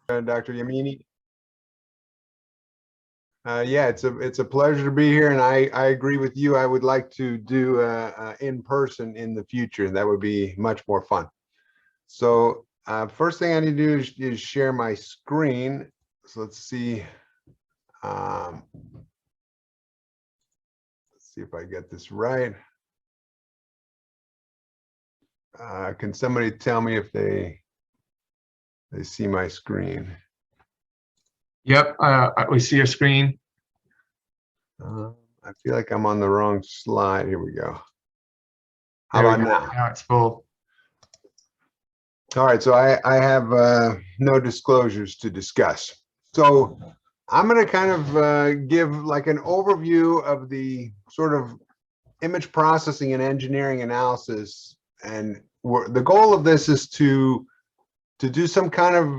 Dr. Yamini. Yeah, it's a pleasure to be here, and I agree with you. I would like to do in person in the future. That would be much more fun. So first thing I need to do is share my screen. So let's see. Let's see if I get this right. Can somebody tell me if they see my screen? Yep, we see your screen. I feel like I'm on the wrong slide. Here we go. How about now? Now it's full. All right, so I have no disclosures to discuss. So I'm going to kind of give like an overview of the sort of image processing and engineering analysis. And the goal of this is to do some kind of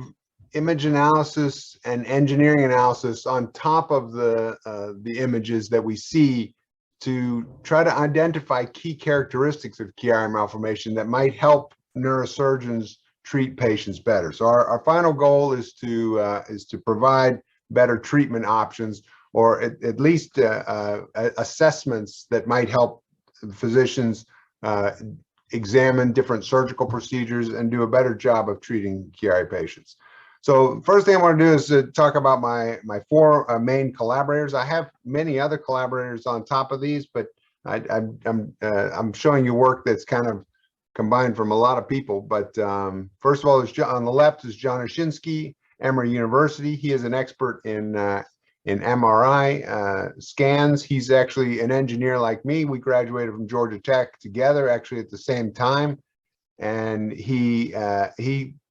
image analysis and engineering analysis on top of the images that we see to try to identify key characteristics of Chiari malformation that might help neurosurgeons treat patients better. So our final goal is to provide better treatment options, or at least assessments that might help physicians examine different surgical procedures and do a better job of treating Chiari patients. So first thing I want to do is talk about my four main collaborators. I have many other collaborators on top of these, but I'm showing you work that's kind of combined from a lot of people. But first of all, on the left is John Shinsky, Emory University. He is an expert in MRI scans. He's actually an engineer like me. We graduated from Georgia Tech together, actually at the same time. And he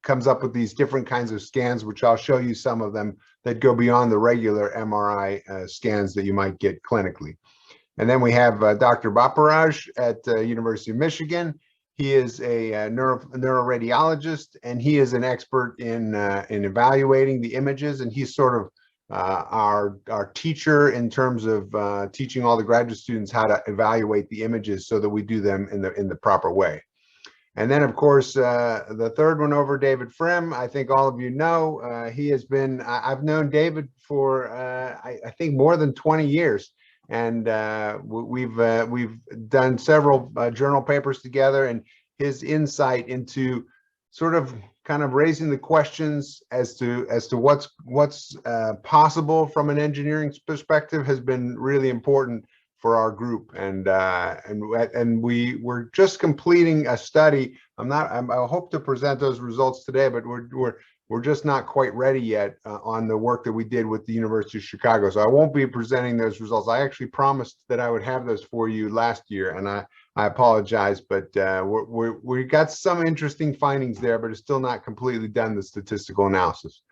comes up with these different kinds of scans, which I'll show you some of them that go beyond the regular MRI scans that you might get clinically. And then we have Dr. Baparaj at University of Michigan. He is a neuroradiologist, and he is an expert in evaluating the images, and he's sort of our teacher in terms of teaching all the graduate students how to evaluate the images so that we do them in the proper way. And then, of course, the third one over, David Frem, I think all of you know. He has been, I've known David for, I think, more than 20 years. And we've done several journal papers together, and his insight into sort of kind of raising the questions as to what's possible from an engineering perspective has been really important for our group. And we're just completing a study. I hope to present those results today, but we're just not quite ready yet on the work that we did with the University of Chicago. So I won't be presenting those results. I actually promised that I would have those for you last year, and I apologize, but we got some interesting findings there, but it's still not completely done, the statistical analysis.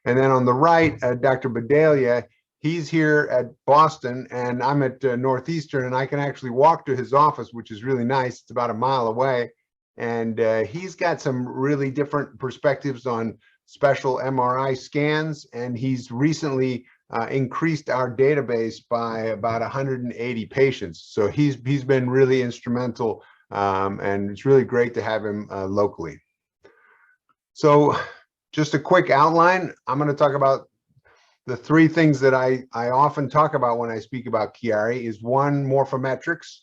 And then on the right, Dr. Bedalia, he's here at Boston, and I'm at Northeastern, and I can actually walk to his office, which is really nice. It's about a mile away. And he's got some really different perspectives on special MRI scans, and he's recently increased our database by about 180 patients. So he's been really instrumental, and it's really great to have him locally. So just a quick outline. I'm going to talk about the three things that I often talk about when I speak about Chiari. Is one, morphometrics,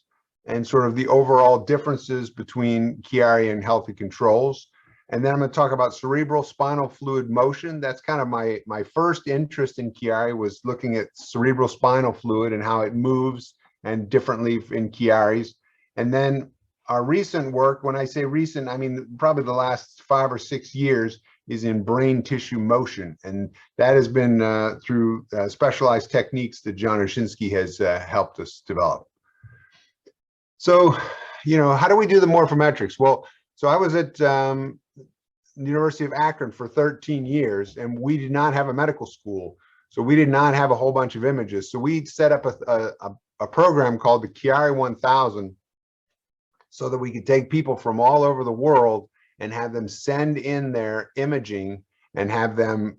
and sort of the overall differences between Chiari and healthy controls. And then I'm going to talk about cerebral spinal fluid motion. That's kind of my first interest in Chiari, was looking at cerebral spinal fluid and how it moves and differently in Chiaris. And then our recent work, when I say recent, I mean probably the last 5 or 6 years, is in brain tissue motion. And that has been through specialized techniques that John Shinsky has helped us develop. So, you know, how do we do the morphometrics? Well, so I was at the University of Akron for 13 years, and we did not have a medical school. So we did not have a whole bunch of images. So we set up a program called the Chiari 1000 so that we could take people from all over the world and have them send in their imaging and have them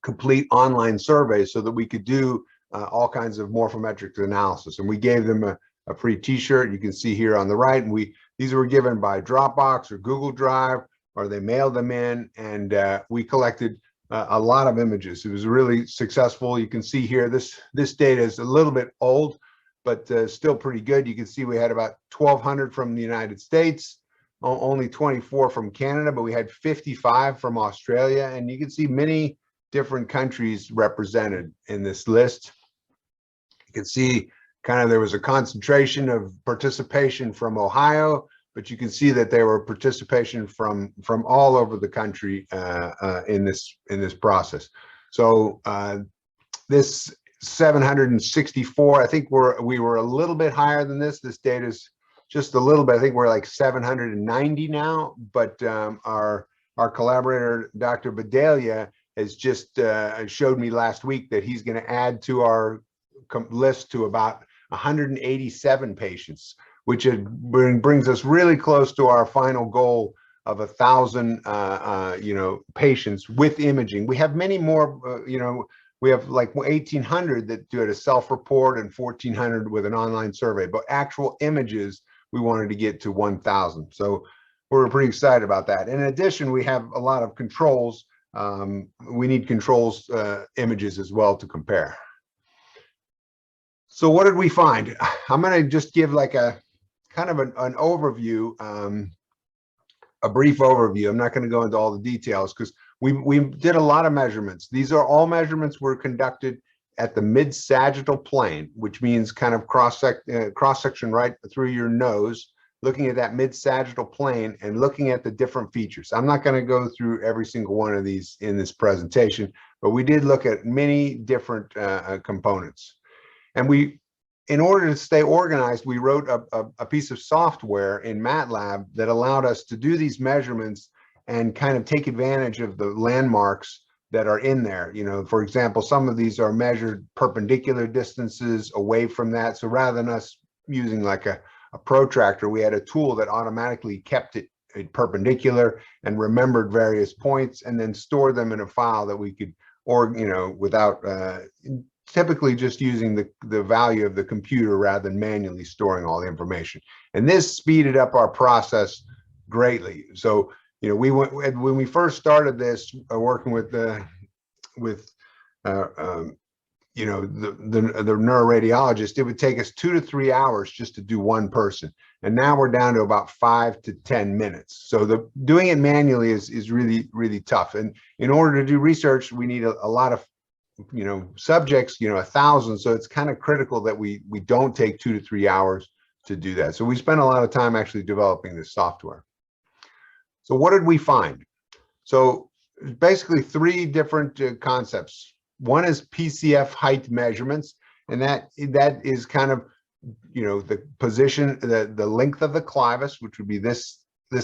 complete online surveys so that we could do all kinds of morphometric analysis. And we gave them a free t-shirt, you can see here on the right, and these were given by Dropbox or Google Drive, or they mailed them in, and we collected a lot of images. It was really successful. You can see here, this data is a little bit old, but still pretty good. You can see we had about 1,200 from the United States, only 24 from Canada, but we had 55 from Australia, and you can see many different countries represented in this list. You can see kind of there was a concentration of participation from Ohio, but you can see that there were participation from all over the country in this process. So this 764, I think we were a little bit higher than this. This data is just a little bit. I think we're like 790 now, but our collaborator, Dr. Bedelia, has just showed me last week that he's going to add to our list to about 187 patients, which brings us really close to our final goal of 1,000 patients with imaging. We have many more, we have like 1,800 that do it a self-report and 1,400 with an online survey, but actual images, we wanted to get to 1,000. So we're pretty excited about that. In addition, we have a lot of controls. We need controls images as well to compare. So what did we find? I'm going to just give like a kind of an overview, a brief overview. I'm not going to go into all the details because we did a lot of measurements. These are all measurements were conducted at the mid-sagittal plane, which means kind of cross-section right through your nose, looking at that mid-sagittal plane and looking at the different features. I'm not going to go through every single one of these in this presentation, but we did look at many different components. And in order to stay organized, we wrote a piece of software in MATLAB that allowed us to do these measurements and kind of take advantage of the landmarks that are in there. For example, some of these are measured perpendicular distances away from that. So rather than us using like a protractor, we had a tool that automatically kept it perpendicular and remembered various points and then stored them in a file that we could, without typically just using the value of the computer rather than manually storing all the information. And this speeded up our process greatly. So, when we first started this, working with the neuroradiologist, it would take us 2 to 3 hours just to do one person. And now we're down to about 5 to 10 minutes. So doing it manually is really, really tough. And in order to do research, we need a lot of subjects, 1,000. So it's kind of critical that we don't take 2 to 3 hours to do that. So we spent a lot of time actually developing this software. So what did we find? So basically 3 different concepts. One is Pcf height measurements, and that is kind of, the position, the length of the clivus, which would be this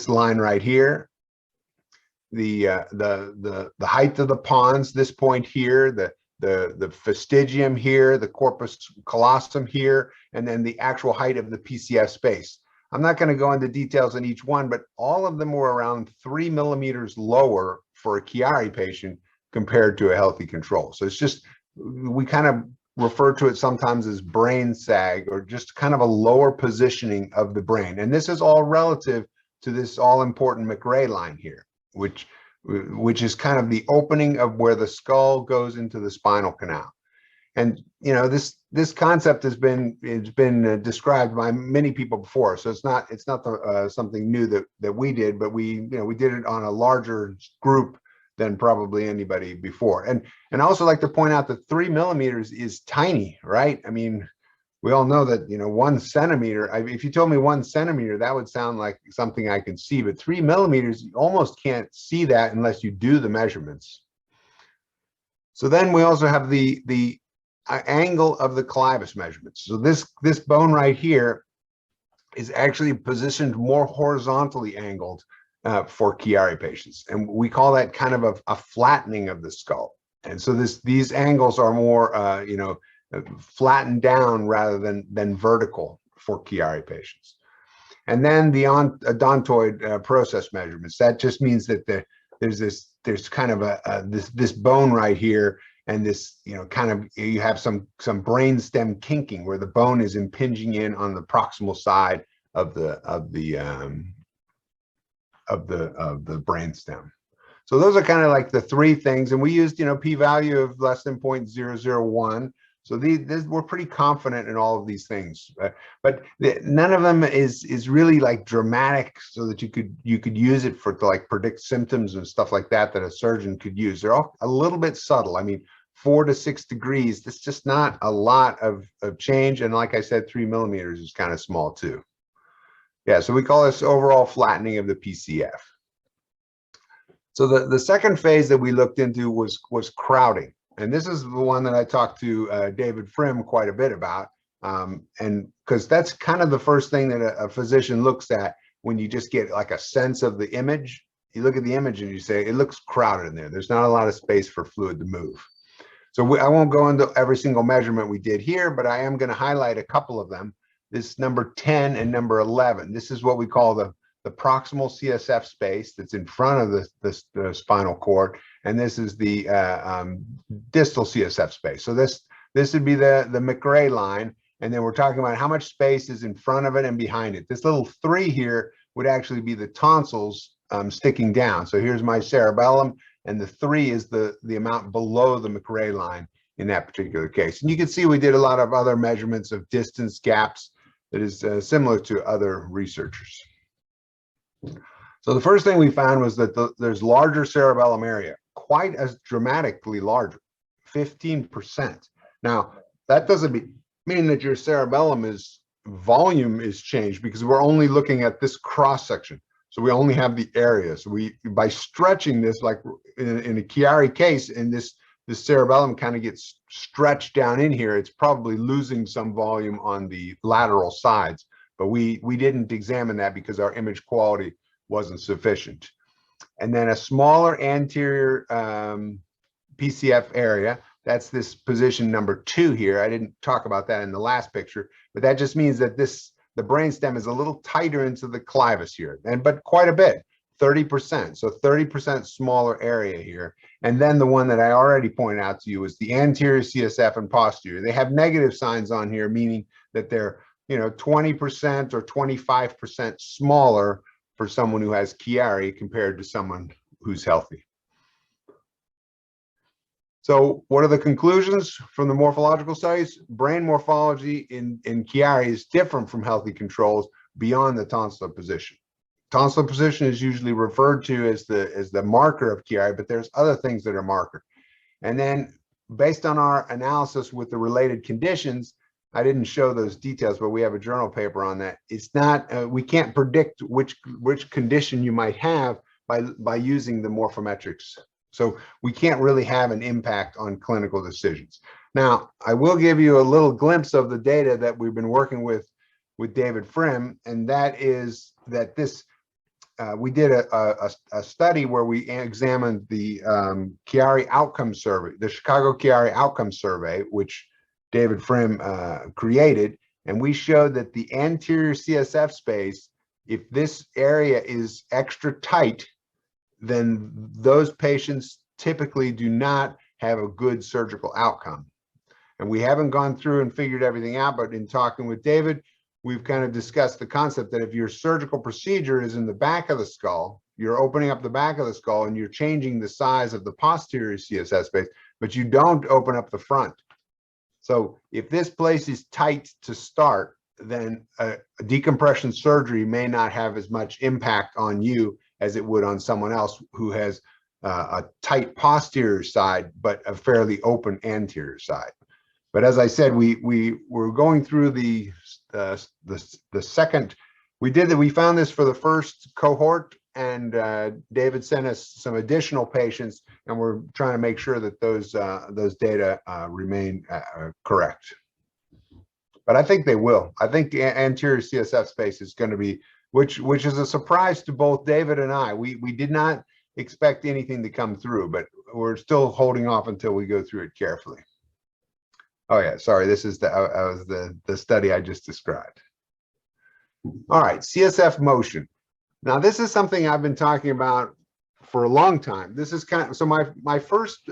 line right here. The height of the pons, this point here, the fastigium here, the corpus callosum here, and then the actual height of the Pcf space. I'm not going to go into details on each one, but all of them were around 3 millimeters lower for a Chiari patient compared to a healthy control. So it's just, we kind of refer to it sometimes as brain sag, or just kind of a lower positioning of the brain. And this is all relative to this all-important McRae line here, which is kind of the opening of where the skull goes into the spinal canal. And this concept has been described by many people before, so it's not something new that we did, but we did it on a larger group than probably anybody before. And I also like to point out that 3 millimeters is tiny, right? I mean, we all know that 1 centimeter. If you told me 1 centimeter, that would sound like something I can see, but 3 millimeters, you almost can't see that unless you do the measurements. So then we also have the angle of the clivus measurements. So this bone right here is actually positioned more horizontally angled for Chiari patients, and we call that kind of a flattening of the skull. And so these angles are more flattened down rather than vertical for Chiari patients. And then the odontoid process measurements. That just means that there's kind of this bone right here, and this you have some brain stem kinking where the bone is impinging in on the proximal side of the of the brainstem. So those are kind of like the three things, and we used, p-value of less than 0.001. So we're pretty confident in all of these things, but none of them is really like dramatic, so that you could use it to like predict symptoms and stuff like that a surgeon could use. They're all a little bit subtle. I mean, 4 to 6 degrees, that's just not a lot of change. And like I said, 3 millimeters is kind of small too. Yeah, so we call this overall flattening of the PCF. So the second phase that we looked into was crowding. And this is the one that I talked to David Frim quite a bit about. And because that's kind of the first thing that a physician looks at when you just get like a sense of the image. You look at the image and you say, it looks crowded in there. There's not a lot of space for fluid to move. So I won't go into every single measurement we did here, but I am going to highlight a couple of them. This number 10 and number 11. This is what we call the proximal Csf space that's in front of the spinal cord, and this is the distal Csf space. So this would be the McRae line, and then we're talking about how much space is in front of it and behind it. This little 3 here would actually be the tonsils sticking down. So here's my cerebellum, and the 3 is the amount below the McRae line in that particular case. And you can see we did a lot of other measurements of distance gaps that is similar to other researchers. So the first thing we found was that there's larger cerebellum area, quite as dramatically larger, 15%. Now, that doesn't mean that your cerebellum volume is changed, because we're only looking at this cross section. So we only have the area. So by stretching this, like in a Chiari case, and this cerebellum kind of gets stretched down in here, it's probably losing some volume on the lateral sides. But we didn't examine that because our image quality wasn't sufficient. And then a smaller anterior PCF area, that's this position number 2 here. I didn't talk about that in the last picture, but that just means that the brainstem is a little tighter into the clivus here, but quite a bit, 30%. So 30% smaller area here. And then the one that I already pointed out to you is the anterior CSF and posterior. They have negative signs on here, meaning that they're 20% or 25% smaller for someone who has Chiari compared to someone who's healthy. So what are the conclusions from the morphological studies? Brain morphology in Chiari is different from healthy controls beyond the tonsillar position. Tonsillar position is usually referred to as the marker of Chiari, but there's other things that are marker. And then based on our analysis with the related conditions, I didn't show those details, but we have a journal paper on that. It's not, we can't predict which condition you might have by using the morphometrics. So we can't really have an impact on clinical decisions. Now, I will give you a little glimpse of the data that we've been working with David Frim, and that is that we did a study where we examined the Chiari outcome survey, the Chicago Chiari outcome survey, which David Frim created, and we showed that the anterior CSF space, if this area is extra tight, then those patients typically do not have a good surgical outcome. And we haven't gone through and figured everything out, but in talking with David, we've kind of discussed the concept that if your surgical procedure is in the back of the skull, you're opening up the back of the skull and you're changing the size of the posterior CSF space, but you don't open up the front. So if this place is tight to start, then a decompression surgery may not have as much impact on you as it would on someone else who has a tight posterior side, but a fairly open anterior side. But as I said, we were going through the second, we found this for the first cohort, and David sent us some additional patients, and we're trying to make sure that those data remain correct. But I think they will. I think the anterior CSF space is going to be, which is a surprise to both David and I. We did not expect anything to come through, but we're still holding off until we go through it carefully. Oh yeah, sorry, this is the study I just described. All right, CSF motion. Now this is something I've been talking about for a long time. This is kind of, so my first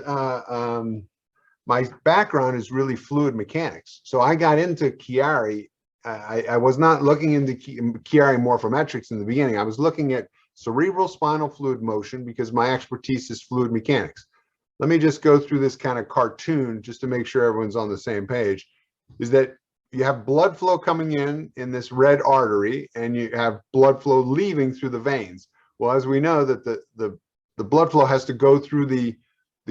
my background is really fluid mechanics. So I got into Chiari. I was not looking into Chiari morphometrics in the beginning. I was looking at cerebral spinal fluid motion because my expertise is fluid mechanics. Let me just go through this kind of cartoon just to make sure everyone's on the same page, is that you have blood flow coming in this red artery, and you have blood flow leaving through the veins. Well, as we know that the blood flow has to go through the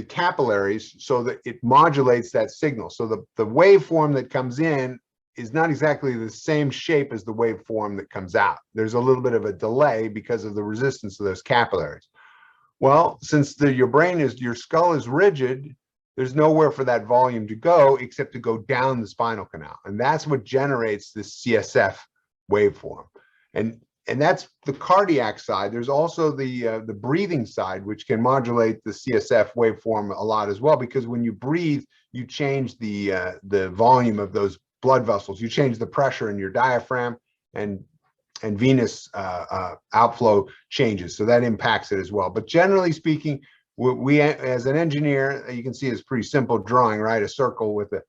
capillaries so that it modulates that signal. So the waveform that comes in is not exactly the same shape as the waveform that comes out. There's a little bit of a delay because of the resistance of those capillaries. Well, since your skull is rigid, there's nowhere for that volume to go except to go down the spinal canal. And that's what generates this CSF waveform. And that's the cardiac side. There's also the breathing side, which can modulate the CSF waveform a lot as well, because when you breathe, you change the volume of those blood vessels. You change the pressure in your diaphragm, and venous outflow changes. So that impacts it as well. But generally speaking, we as an engineer, you can see it's pretty simple drawing, right? A circle with a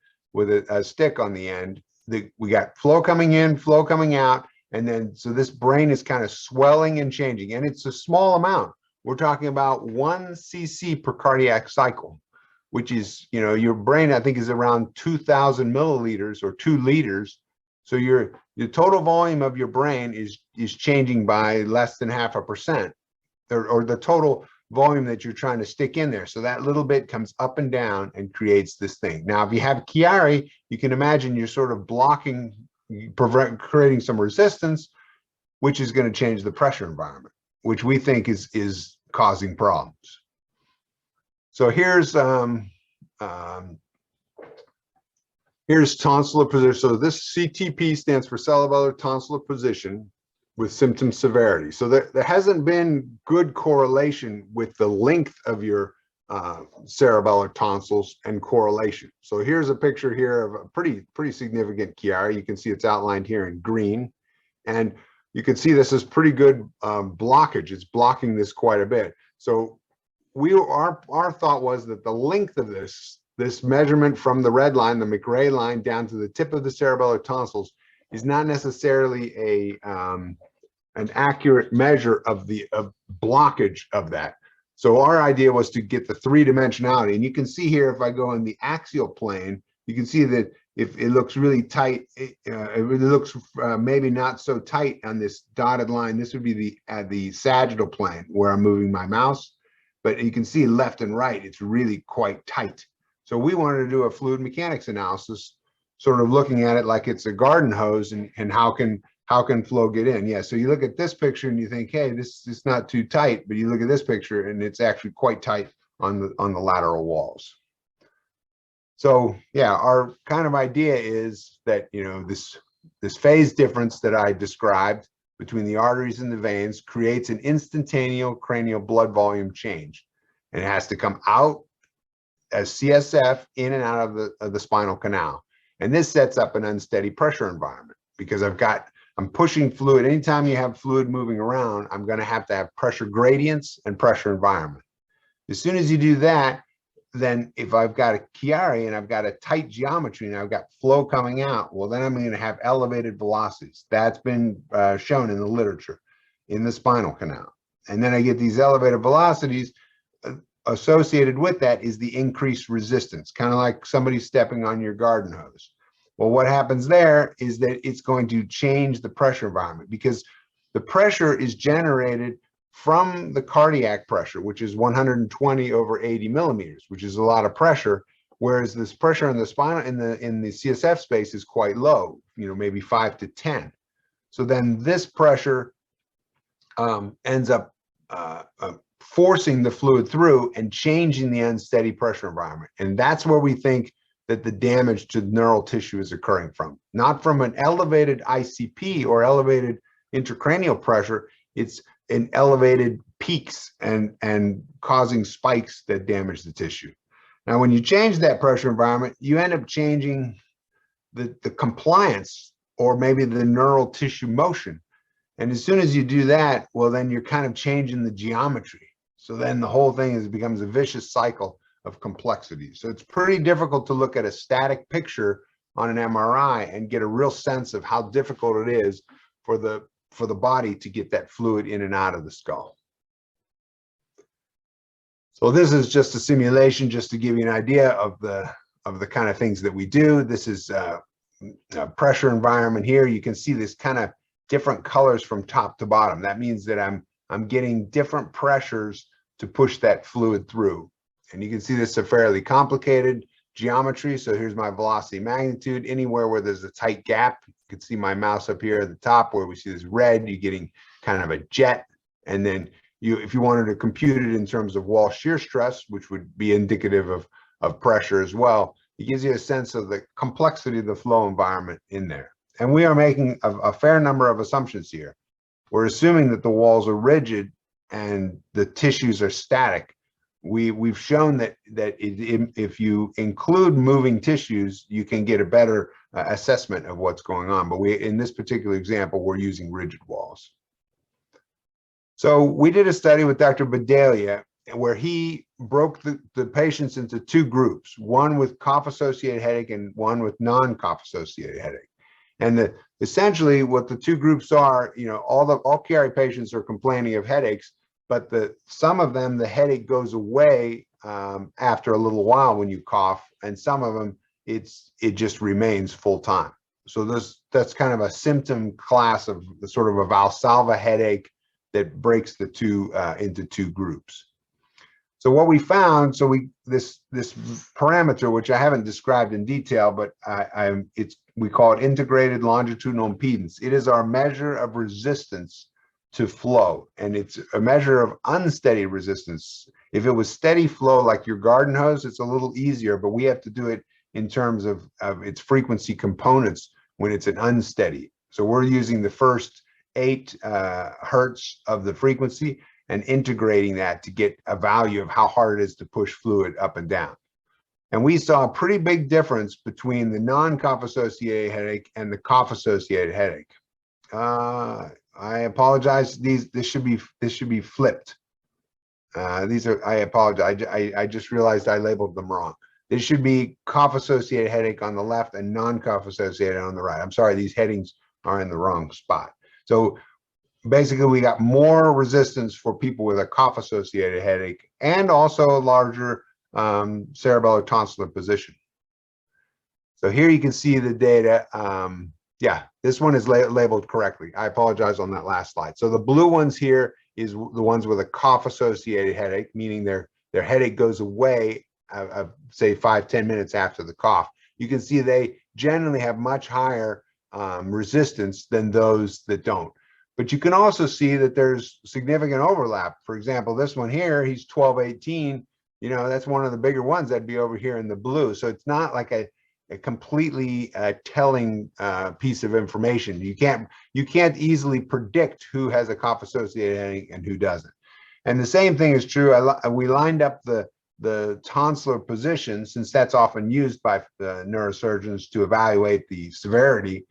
stick on the end. We got flow coming in, flow coming out. And then, so this brain is kind of swelling and changing, and it's a small amount. We're talking about 1 cc per cardiac cycle, which is, your brain, I think, is around 2,000 milliliters or 2 liters. So your total volume of your brain is changing by less than 0.5%, or the total volume that you're trying to stick in there. So that little bit comes up and down and creates this thing. Now, if you have Chiari, you can imagine you're sort of blocking, creating some resistance, which is going to change the pressure environment, which we think is causing problems. So here's tonsillar position. So this CTP stands for cerebellar tonsillar position with symptom severity. So there hasn't been good correlation with the length of your cerebellar tonsils and correlation. So here's a picture here of a pretty significant Chiari. You can see it's outlined here in green, and you can see this is pretty good blockage. It's blocking this quite a bit. So our thought was that the length of this measurement from the red line, the McRae line, down to the tip of the cerebellar tonsils is not necessarily an accurate measure of the blockage of that. So our idea was to get the 3-dimensionality, and you can see here, if I go in the axial plane, you can see that if it looks really tight, it looks maybe not so tight on this dotted line. This would be the sagittal plane where I'm moving my mouse, but you can see left and right, it's really quite tight. So we wanted to do a fluid mechanics analysis, sort of looking at it like it's a garden hose, and how can flow get in? Yeah, so you look at this picture and you think, hey, this is not too tight, but you look at this picture and it's actually quite tight on the lateral walls. So yeah, our kind of idea is that, this phase difference that I described between the arteries and the veins creates an instantaneous cranial blood volume change, and it has to come out as CSF in and out of the spinal canal. And this sets up an unsteady pressure environment because I'm pushing fluid. Anytime you have fluid moving around, I'm going to have pressure gradients and pressure environment. As soon as you do that, then if I've got a Chiari and I've got a tight geometry and I've got flow coming out, well, then I'm going to have elevated velocities. That's been shown in the literature in the spinal canal. And then I get these elevated velocities. Associated with that is the increased resistance, kind of like somebody stepping on your garden hose. Well, what happens there is that it's going to change the pressure environment, because the pressure is generated from the cardiac pressure, which is 120 over 80 millimeters, which is a lot of pressure, whereas this pressure in the spinal in the CSF space is quite low, maybe 5 to 10. So then this pressure ends up forcing the fluid through and changing the unsteady pressure environment. And that's where we think that the damage to neural tissue is occurring from. Not from an elevated ICP or elevated intracranial pressure, it's in elevated peaks and causing spikes that damage the tissue. Now, when you change that pressure environment, you end up changing the compliance, or maybe the neural tissue motion. And as soon as you do that, well, then you're kind of changing the geometry. So then the whole thing becomes a vicious cycle of complexity. So it's pretty difficult to look at a static picture on an MRI and get a real sense of how difficult it is for the for the body to get that fluid in and out of the skull. So this is just a simulation just to give you an idea of the kind of things that we do. This is a pressure environment here. You can see this kind of different colors from top to bottom. That means that I'm getting different pressures to push that fluid through. And you can see this is a fairly complicated geometry. So here's my velocity magnitude. Anywhere where there's a tight gap, you can see my mouse up here at the top where we see this red, you're getting kind of a jet. And then if you wanted to compute it in terms of wall shear stress, which would be indicative of pressure as well, it gives you a sense of the complexity of the flow environment in there. And we are making a fair number of assumptions here. We're assuming that the walls are rigid and the tissues are static. We've shown that if you include moving tissues, you can get a better assessment of what's going on. But in this particular example, we're using rigid walls. So we did a study with Dr. Baylor where he broke the patients into two groups, one with cough-associated headache and one with non-cough-associated headache. And essentially what the two groups are, all Chiari patients are complaining of headaches, but some of them, the headache goes away after a little while when you cough, and some of them, it just remains full time. So that's kind of a symptom class of the sort of a Valsalva headache that breaks the two into two groups. So what we found, this parameter, which I haven't described in detail, but we call it integrated longitudinal impedance. It is our measure of resistance to flow, and it's a measure of unsteady resistance. If it was steady flow like your garden hose, it's a little easier, but we have to do it in terms of its frequency components when it's an unsteady. So we're using the first 8 hertz of the frequency and integrating that to get a value of how hard it is to push fluid up and down. And we saw a pretty big difference between the non-cough associated headache and the cough associated headache. I apologize. This should be flipped. I apologize. I just realized I labeled them wrong. This should be cough associated headache on the left and non-cough associated on the right. I'm sorry, these headings are in the wrong spot. So basically we got more resistance for people with a cough associated headache and also a larger cerebellar tonsillar position. So here you can see the data. Yeah, this one is labeled correctly. I apologize on that last slide. So the blue ones here is the ones with a cough associated headache, meaning their headache goes away, say 5-10 minutes after the cough. You can see they generally have much higher resistance than those that don't. But you can also see that there's significant overlap. For example, this one here, he's 12-18. That's one of the bigger ones that'd be over here in the blue. So it's not like a completely telling piece of information. You can't easily predict who has a cough associated headache and who doesn't. And the same thing is true. We lined up the tonsillar position, since that's often used by neurosurgeons to evaluate the severity.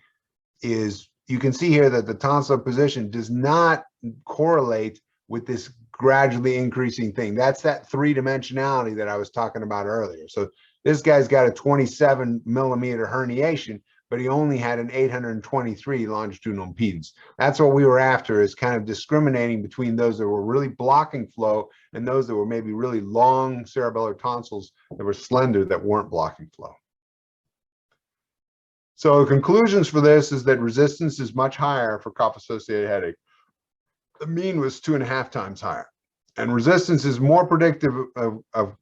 You can see here that the tonsillar position does not correlate with this gradually increasing thing. That's that 3-dimensionality that I was talking about earlier. So this guy's got a 27 millimeter herniation, but he only had an 823 longitudinal impedance. That's what we were after, is kind of discriminating between those that were really blocking flow and those that were maybe really long cerebellar tonsils that were slender that weren't blocking flow. So the conclusions for this is that resistance is much higher for cough-associated headache. The mean was 2.5 times higher. And resistance is more predictive of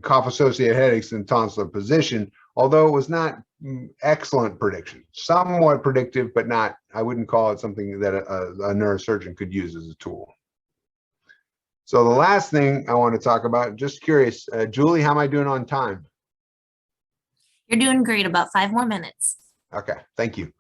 cough-associated headaches than tonsillar position, although it was not excellent prediction. Somewhat predictive, but not, I wouldn't call it something that a neurosurgeon could use as a tool. So the last thing I want to talk about, just curious, Julie, how am I doing on time? You're doing great. About 5 more minutes. Okay, thank you.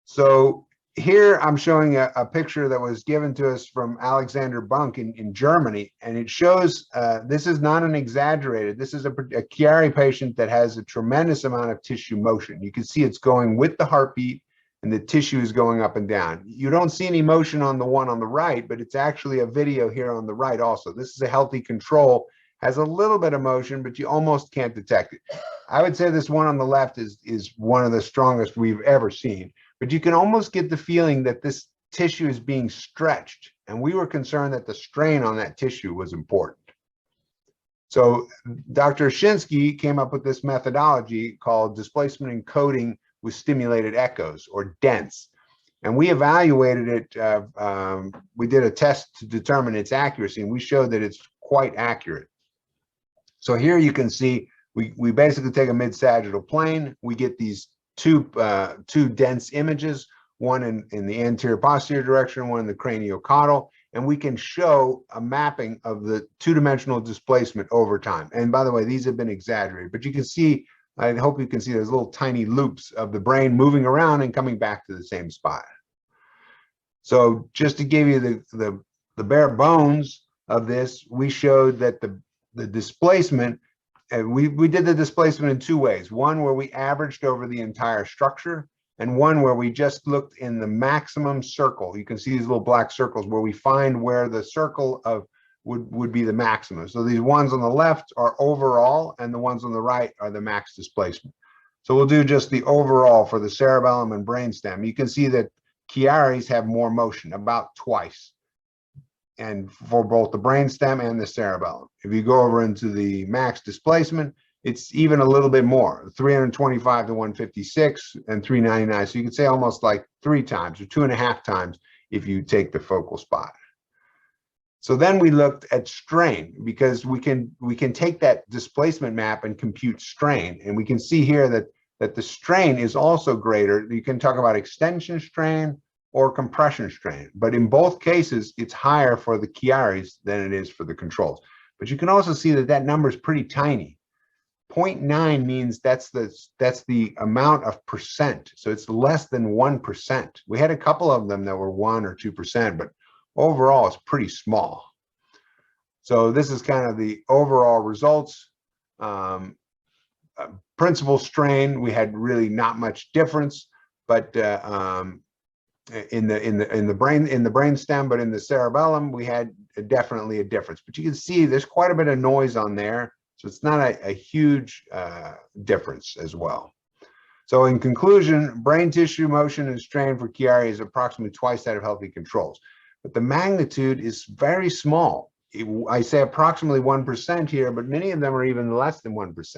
So here I'm showing a picture that was given to us from Alexander Bunk in Germany, and it shows, this is not an exaggerated, this is a Chiari patient that has a tremendous amount of tissue motion. You can see it's going with the heartbeat and the tissue is going up and down. You don't see any motion on the one on the right, but it's actually a video here on the right also. This is a healthy control, has a little bit of motion, but you almost can't detect it. I would say this one on the left is one of the strongest we've ever seen. but you can almost get the feeling that this tissue is being stretched, and we were concerned that the strain on that tissue was important. So Dr. Shinsky came up with this methodology called displacement encoding with stimulated echoes, or Dents. And we evaluated it. We did a test to determine its accuracy, and we showed that it's quite accurate. So here you can see we basically take a mid-sagittal plane. We get these two dense images, one in the anterior posterior direction, one in the craniocaudal, and we can show a mapping of the two-dimensional displacement over time. And by the way, these have been exaggerated, but you can see, I hope you can see those little tiny loops of the brain moving around and coming back to the same spot. So just to give you the bare bones of this, we showed that the displacement, we did the displacement in two ways. One where we averaged over the entire structure, and one where we just looked in the maximum circle. You can see these little black circles where we find where the circle of would be the maximum. So these ones on the left are overall, and the ones on the right are the max displacement. So we'll do just the overall for the cerebellum and brainstem. You can see that Chiari's have more motion, about twice, and for both the brainstem and the cerebellum. If you go over into the max displacement, it's even a little bit more, 325 to 156 and 399. So you could say almost like 3 times or 2.5 times if you take the focal spot. So then we looked at strain, because we can take that displacement map and compute strain. And we can see here that the strain is also greater. You can talk about extension strain or compression strain, but in both cases, it's higher for the Chiari's than it is for the controls. But you can also see that that number is pretty tiny. 0.9 means that's the amount of percent. So it's less than 1%. We had a couple of them that were 1 or 2%, but overall it's pretty small. So this is kind of the overall results. Principal strain, we had really not much difference, but in the brainstem, but in the cerebellum, we had definitely a difference. But you can see there's quite a bit of noise on there. So it's not a huge difference as well. So in conclusion, brain tissue motion and strain for Chiari is approximately twice that of healthy controls. But the magnitude is very small. I say approximately 1% here, but many of them are even less than 1%.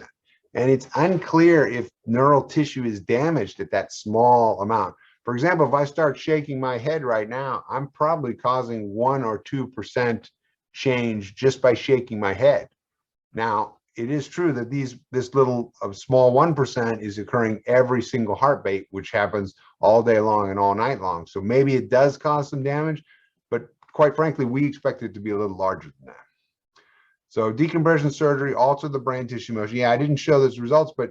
And it's unclear if neural tissue is damaged at that small amount. For example, if I start shaking my head right now, I'm probably causing 1 or 2% change just by shaking my head. Now, it is true that this little small 1% is occurring every single heartbeat, which happens all day long and all night long. So maybe it does cause some damage, but quite frankly, we expect it to be a little larger than that. So decompression surgery altered the brain tissue motion. Yeah, I didn't show those results, but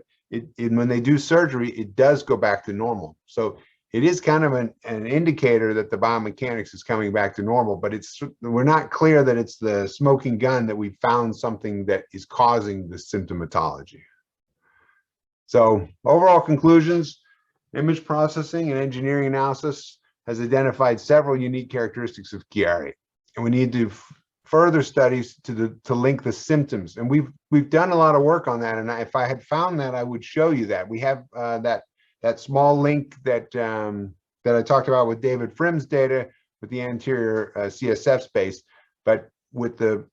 when they do surgery, it does go back to normal. So it is kind of an indicator that the biomechanics is coming back to normal, but we're not clear that it's the smoking gun that we found something that is causing the symptomatology. So overall conclusions, image processing and engineering analysis has identified several unique characteristics of Chiari, and we need to further studies to link the symptoms. And we've done a lot of work on that, and if I had found that, I would show you that. We have that small link that I talked about with David Frim's data with the anterior CSF space, but with the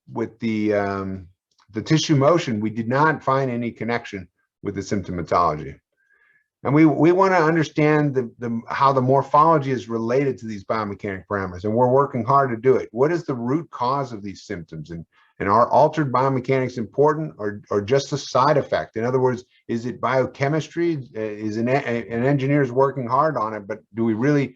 tissue motion, we did not find any connection with the symptomatology. And we want to understand how the morphology is related to these biomechanic parameters, and we're working hard to do it. What is the root cause of these symptoms? And are altered biomechanics important, or just a side effect? In other words, is it biochemistry? Is an engineer's working hard on it, but do we really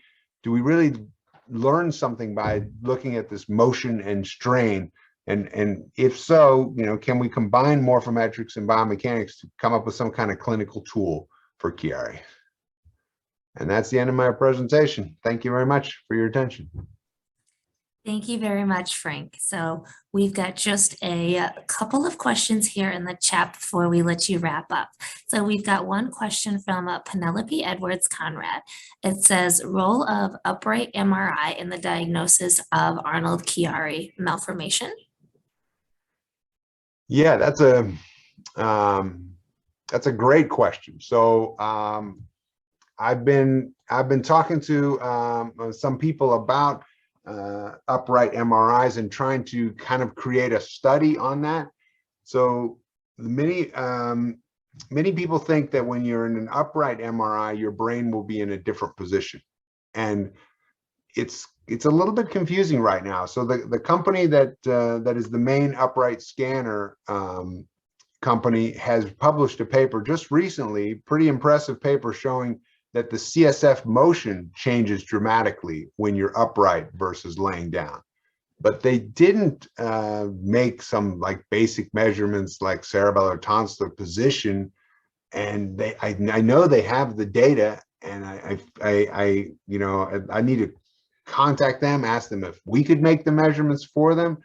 learn something by looking at this motion and strain? And if so, can we combine morphometrics and biomechanics to come up with some kind of clinical tool for Chiari? And that's the end of my presentation. Thank you very much for your attention. Thank you very much, Frank. So we've got just a couple of questions here in the chat before we let you wrap up. So we've got one question from Penelope Edwards Conrad. It says, role of upright MRI in the diagnosis of Arnold Chiari malformation? Yeah, that's a great question. So I've been talking to some people about upright MRIs and trying to kind of create a study on that. So many people think that when you're in an upright MRI, your brain will be in a different position, and it's a little bit confusing right now. So the company that is the main upright scanner company has published a paper just recently, pretty impressive paper, showing that the CSF motion changes dramatically when you're upright versus laying down. But they didn't make some like basic measurements like cerebellar tonsillar position. And I know they have the data, and I need to contact them, ask them if we could make the measurements for them.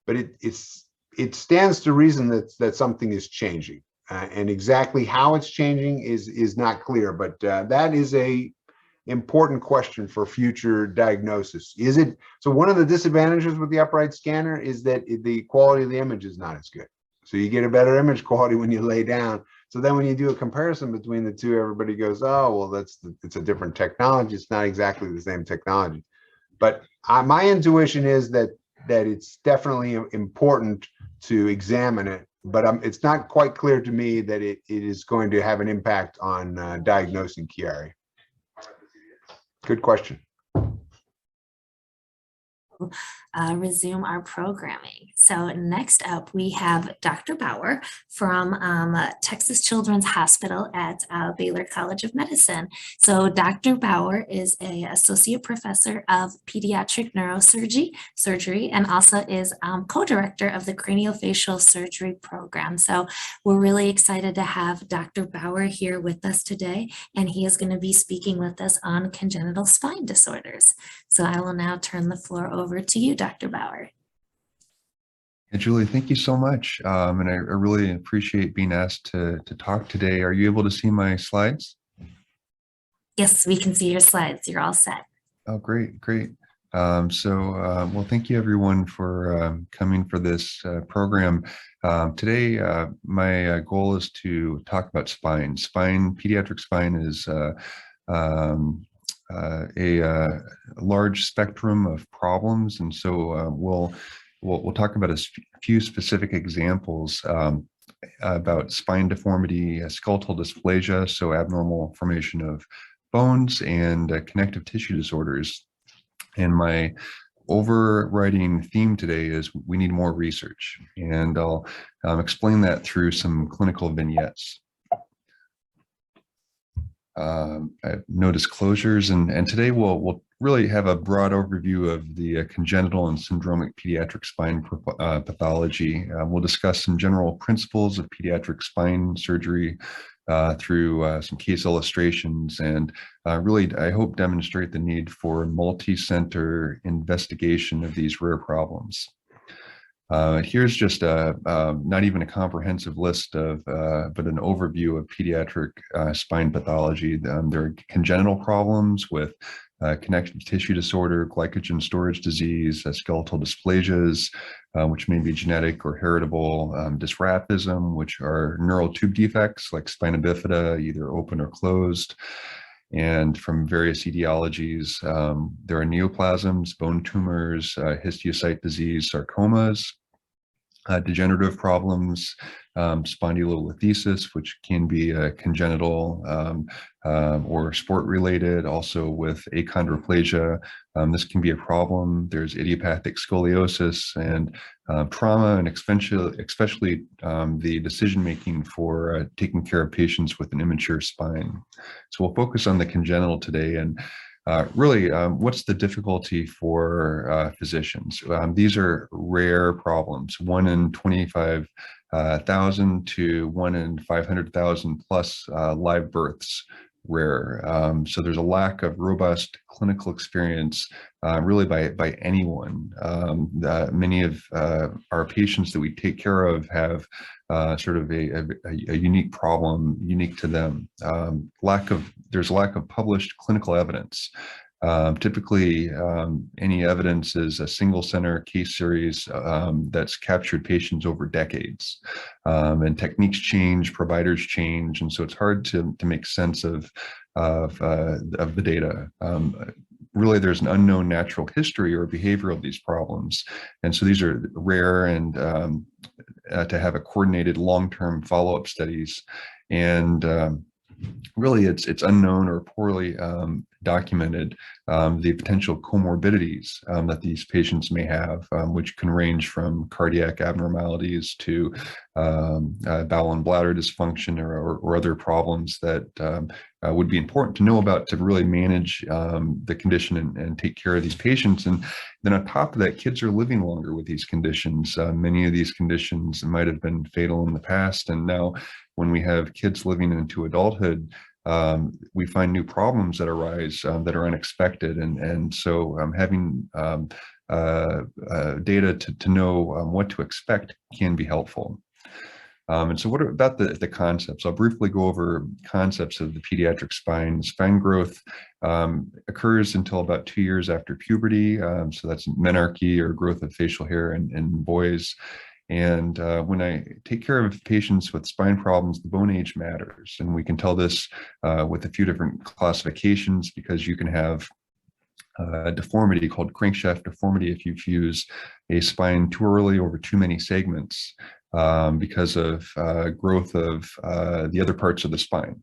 But it stands to reason that something is changing, and exactly how it's changing is not clear. But that is a important question for future diagnosis. Is it so? One of the disadvantages with the upright scanner is that the quality of the image is not as good. So you get a better image quality when you lay down. So then when you do a comparison between the two, everybody goes, oh, well, it's a different technology. It's not exactly the same technology. But my intuition is that it's definitely important to examine it, but it's not quite clear to me that it is going to have an impact on diagnosing Chiari. Good question. Resume our programming. So next up, we have Dr. Bauer from Texas Children's Hospital at Baylor College of Medicine. So Dr. Bauer is an associate professor of pediatric neurosurgery, and also is co-director of the craniofacial surgery program. So we're really excited to have Dr. Bauer here with us today, and he is going to be speaking with us on congenital spine disorders. So I will now turn the floor over to you, Dr. Bauer. Hey, Julie, thank you so much. And I really appreciate being asked to talk today. Are you able to see my slides? Yes, we can see your slides. You're all set. Oh, great, great. Well, thank you everyone for coming for this program. Today, my goal is to talk about spine. Pediatric spine is a large spectrum of problems, and so we'll talk about a few specific examples about spine deformity, skeletal dysplasia, so abnormal formation of bones, and connective tissue disorders. And my overriding theme today is we need more research, and I'll explain that through some clinical vignettes. I have no disclosures, and today we'll really have a broad overview of the congenital and syndromic pediatric spine pathology. We'll discuss some general principles of pediatric spine surgery through some case illustrations, and really, I hope, demonstrate the need for multi-center investigation of these rare problems. Here's just not even a comprehensive list of, but an overview of pediatric spine pathology. There are congenital problems with connective tissue disorder, glycogen storage disease, skeletal dysplasias, which may be genetic or heritable, dysraphism, which are neural tube defects like spina bifida, either open or closed. And from various etiologies, there are neoplasms, bone tumors, histiocyte disease, sarcomas, degenerative problems, spondylolisthesis, which can be congenital or sport-related, also with achondroplasia. This can be a problem. There's idiopathic scoliosis and trauma, and especially the decision-making for taking care of patients with an immature spine. So we'll focus on the congenital today, and really, what's the difficulty for physicians? These are rare problems, 1 in 25,000 to 1 in 500,000 plus live births rare. So there's a lack of robust clinical experience really by anyone. Many of our patients that we take care of have sort of a unique problem unique to them. There's a lack of published clinical evidence. Typically, any evidence is a single center case series that's captured patients over decades. And techniques change, providers change, and so it's hard to make sense of of the data. Really, there's an unknown natural history or behavior of these problems. And so these are rare, and to have a coordinated long-term follow-up studies. And really, it's unknown or poorly documented the potential comorbidities that these patients may have, which can range from cardiac abnormalities to bowel and bladder dysfunction or other problems that would be important to know about to really manage the condition and take care of these patients. And then on top of that, kids are living longer with these conditions. Many of these conditions might have been fatal in the past, and now when we have kids living into adulthood, we find new problems that arise that are unexpected. And so having data to know what to expect can be helpful. And so what about the concepts? I'll briefly go over concepts of the pediatric spine. Spine growth occurs until about 2 years after puberty. So that's menarche, or growth of facial hair in boys. And when I take care of patients with spine problems, the bone age matters. And we can tell this with a few different classifications, because you can have a deformity called crankshaft deformity if you fuse a spine too early over too many segments because of growth of the other parts of the spine.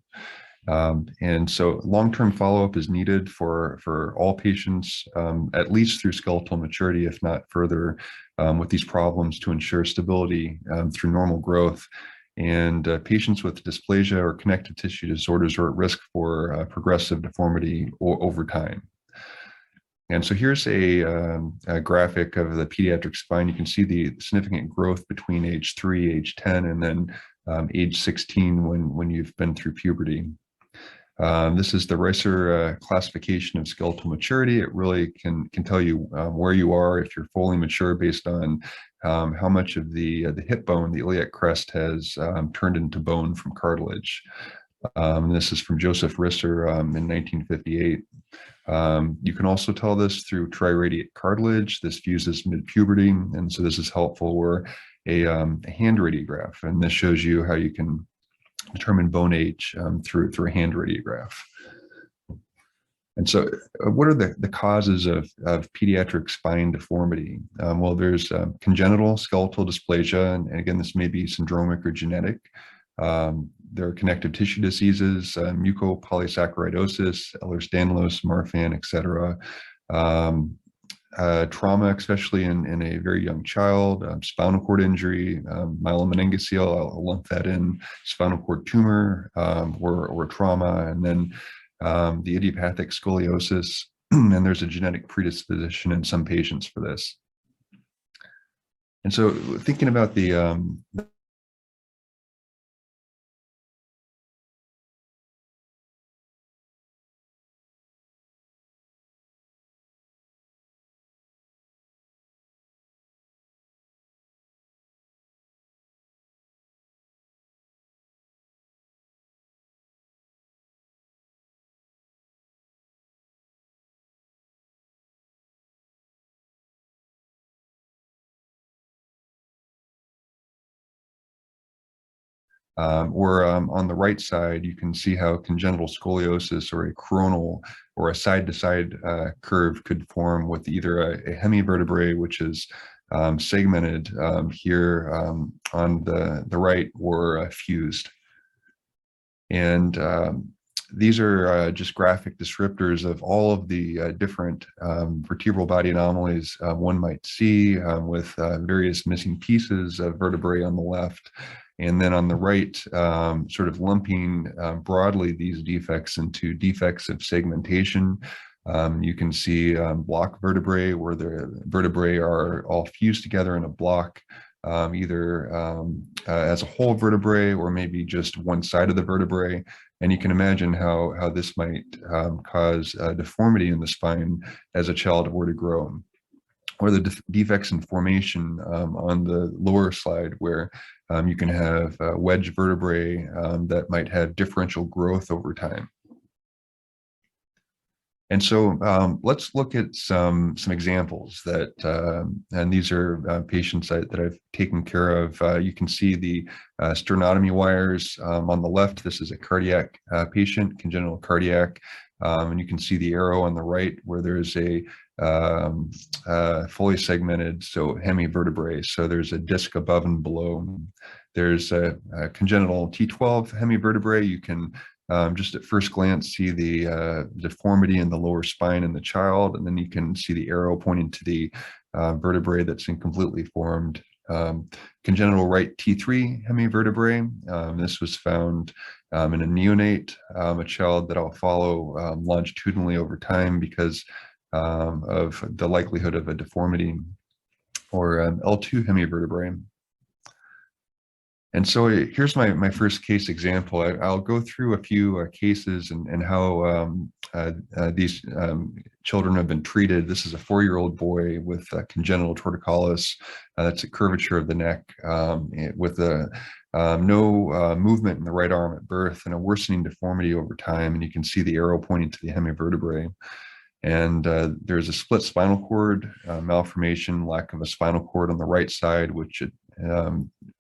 And so long-term follow-up is needed for all patients, at least through skeletal maturity, if not further, with these problems, to ensure stability through normal growth. And patients with dysplasia or connective tissue disorders are at risk for progressive deformity over time. And so here's a graphic of the pediatric spine. You can see the significant growth between age 3, age 10, and then age 16 when you've been through puberty. This is the Reiser classification of skeletal maturity. It really can tell you where you are if you're fully mature based on how much of the hip bone, the iliac crest, has turned into bone from cartilage. This is from Joseph Risser in 1958. You can also tell this through triradiate cartilage. This fuses mid-puberty, and so this is helpful. Or a hand radiograph, and this shows you how you can determine bone age through a hand radiograph. And so what are the causes of pediatric spine deformity? Well, there's congenital skeletal dysplasia, and again, this may be syndromic or genetic. There are connective tissue diseases, mucopolysaccharidosis, Ehlers-Danlos, Marfan, etc. Trauma, especially in a very young child, spinal cord injury, myelomeningocele, I'll lump that in, spinal cord tumor or trauma, and then the idiopathic scoliosis, and there's a genetic predisposition in some patients for this. And so thinking about the on the right side, you can see how congenital scoliosis or a coronal or a side-to-side curve could form with either a hemivertebrae, which is segmented here on the right, or fused. And these are just graphic descriptors of all of the different vertebral body anomalies one might see, with various missing pieces of vertebrae on the left. And then on the right, sort of lumping broadly these defects into defects of segmentation. You can see block vertebrae, where the vertebrae are all fused together in a block, either as a whole vertebrae or maybe just one side of the vertebrae. And you can imagine how this might cause deformity in the spine as a child were to grow. Or the defects in formation on the lower slide, where you can have wedge vertebrae that might have differential growth over time. And so let's look at some examples that, and these are patients that I've taken care of. You can see the sternotomy wires on the left. This is a cardiac patient, congenital cardiac. And you can see the arrow on the right where there's a fully segmented, so hemivertebrae. So there's a disc above and below. There's a congenital T12 hemivertebrae. You can just at first glance see the deformity in the lower spine in the child, and then you can see the arrow pointing to the vertebrae that's incompletely formed. Congenital right T3 hemivertebrae. This was found in a neonate, a child that I'll follow longitudinally over time because of the likelihood of a deformity, or L2 hemivertebrae. And so here's my first case example. I'll go through a few cases and how these children have been treated. This is a 4-year-old boy with congenital torticollis. That's a curvature of the neck with no movement in the right arm at birth and a worsening deformity over time. And you can see the arrow pointing to the hemivertebrae. And there's a split spinal cord malformation, lack of a spinal cord on the right side, which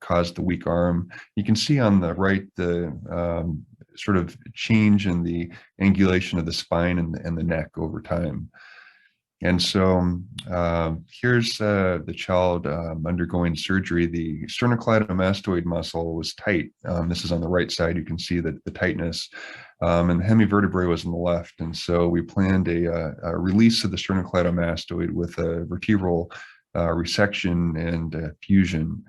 caused the weak arm. You can see on the right the sort of change in the angulation of the spine and the neck over time. And so here's the child undergoing surgery. The sternocleidomastoid muscle was tight. This is on the right side. You can see the tightness. And the hemivertebrae was on the left. And so we planned a release of the sternocleidomastoid with a vertebral resection and fusion.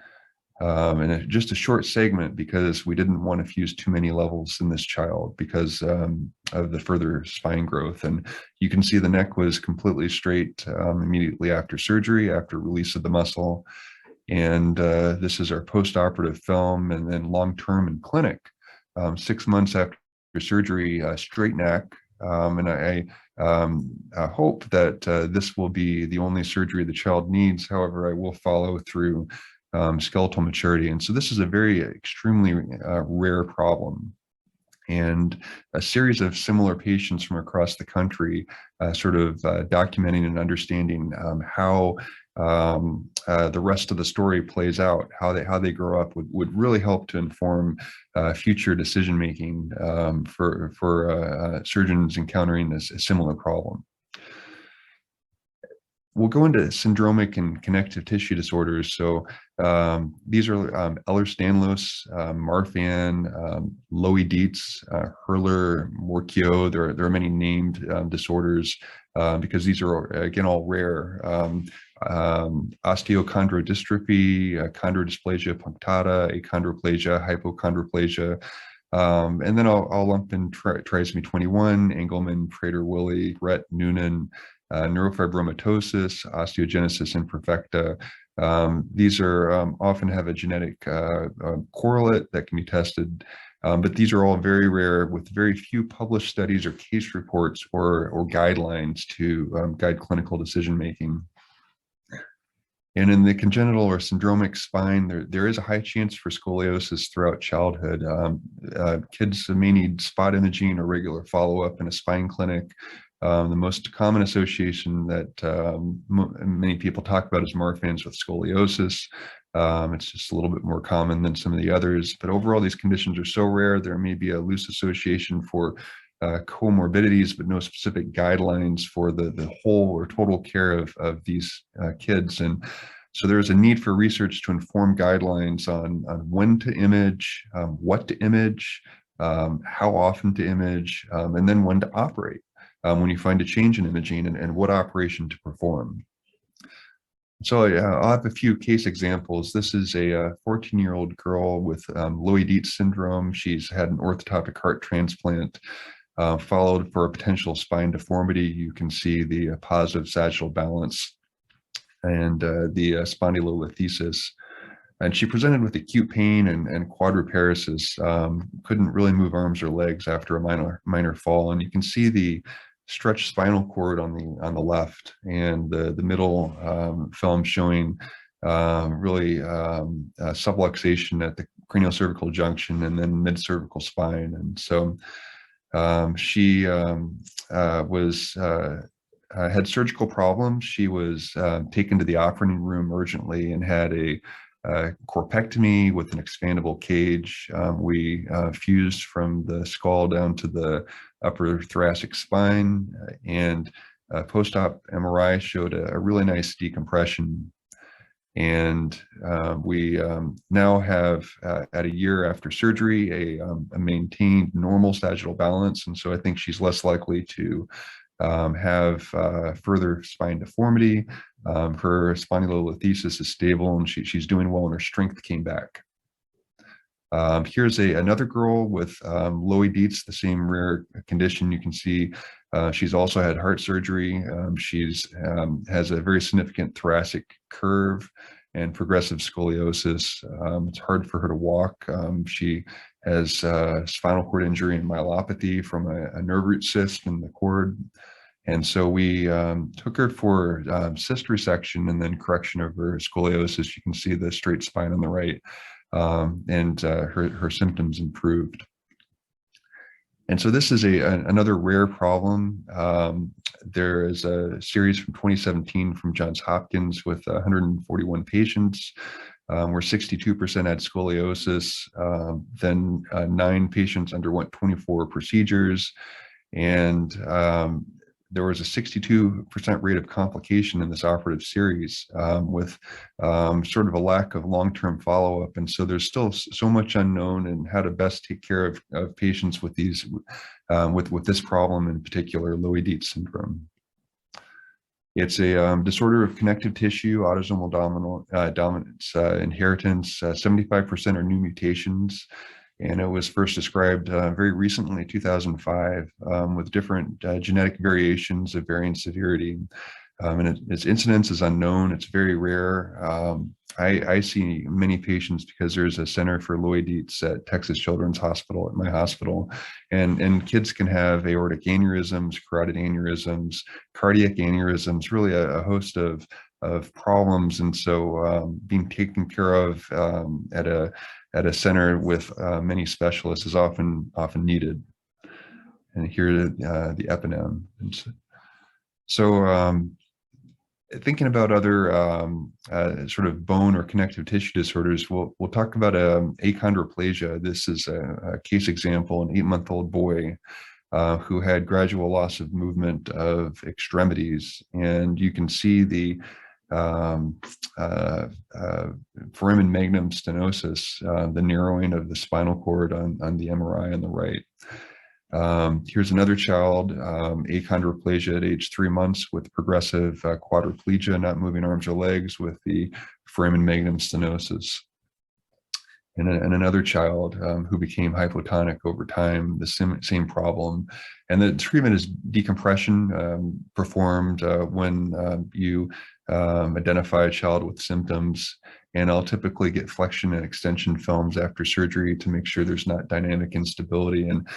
And just a short segment because we didn't want to fuse too many levels in this child because of the further spine growth. And you can see the neck was completely straight immediately after surgery, after release of the muscle. And this is our post-operative film, and then long-term in clinic, 6 months after surgery, straight neck. And I hope that this will be the only surgery the child needs. However, I will follow through skeletal maturity. And so this is a very extremely rare problem. And a series of similar patients from across the country sort of documenting and understanding how the rest of the story plays out, how they grow up would really help to inform future decision making for surgeons encountering a similar problem. We'll go into syndromic and connective tissue disorders. So these are Ehlers-Danlos, Marfan, Loewy-Dietz, Hurler, Morquio. There are many named disorders because these are, again, all rare. Osteochondrodystrophy, chondrodysplasia punctata, achondroplasia, hypochondroplasia. And then I'll lump in trisomy 21, Engelmann, Prader-Willi, Rett, Noonan, neurofibromatosis, osteogenesis imperfecta. These are often have a genetic correlate that can be tested, but these are all very rare with very few published studies or case reports or guidelines to guide clinical decision making. And in the congenital or syndromic spine, there is a high chance for scoliosis throughout childhood. Kids may need spot imaging or regular follow-up in a spine clinic. The most common association that many people talk about is Marfan's with scoliosis. It's just a little bit more common than some of the others, but overall these conditions are so rare, there may be a loose association for comorbidities, but no specific guidelines for the whole or total care of these kids. And so there's a need for research to inform guidelines on when to image, what to image, how often to image, and then when to operate. When you find a change in imaging and what operation to perform. So I'll have a few case examples. This is a 14-year-old girl with Loewy-Dietz syndrome. She's had an orthotopic heart transplant followed for a potential spine deformity. You can see the positive sagittal balance and the spondylolisthesis. And she presented with acute pain and quadriparesis, couldn't really move arms or legs after a minor fall. And you can see the stretched spinal cord on the left, and the middle film showing really subluxation at the cranial cervical junction and then mid cervical spine. And so She had surgical problems. She was taken to the operating room urgently and had a corpectomy with an expandable cage. We fused from the skull down to the upper thoracic spine, and post-op MRI showed a really nice decompression. And we now have, at a year after surgery, a maintained normal sagittal balance. And so I think she's less likely to have further spine deformity. Her spondylolisthesis is stable, and she's doing well, and her strength came back. Here's another girl with Lowy Dietz, the same rare condition. You can see she's also had heart surgery. She's has a very significant thoracic curve and progressive scoliosis. It's hard for her to walk. She has spinal cord injury and myelopathy from a nerve root cyst in the cord. And so we took her for cyst resection and then correction of her scoliosis. You can see the straight spine on the right, and her symptoms improved. And so this is another rare problem. There is a series from 2017 from Johns Hopkins with 141 patients, where 62% had scoliosis. Then 9 patients underwent 24 procedures, and there was a 62% rate of complication in this operative series, with sort of a lack of long-term follow-up. And so there's still so much unknown in how to best take care of patients with these, with this problem, in particular, Lowy Dietz syndrome. It's a disorder of connective tissue, autosomal dominance inheritance. 75% are new mutations. And it was first described very recently, 2005, with different genetic variations of varying severity. And its incidence is unknown. It's very rare. I see many patients because there's a Center for Lowy Dietz at Texas Children's Hospital, at my hospital. And kids can have aortic aneurysms, carotid aneurysms, cardiac aneurysms, really a host of problems. And so being taken care of at a center with many specialists is often needed. And here the eponym. And so thinking about other sort of bone or connective tissue disorders, we'll talk about achondroplasia. This is a case example, an 8-month-old boy who had gradual loss of movement of extremities. And you can see the foramen magnum stenosis, the narrowing of the spinal cord on the MRI on the right. Here's another child, achondroplasia at age 3 months with progressive quadriplegia, not moving arms or legs, with the foramen magnum stenosis. And another child who became hypotonic over time, the same problem. And the treatment is decompression, performed when you identify a child with symptoms. And I'll typically get flexion and extension films after surgery to make sure there's not dynamic instability. And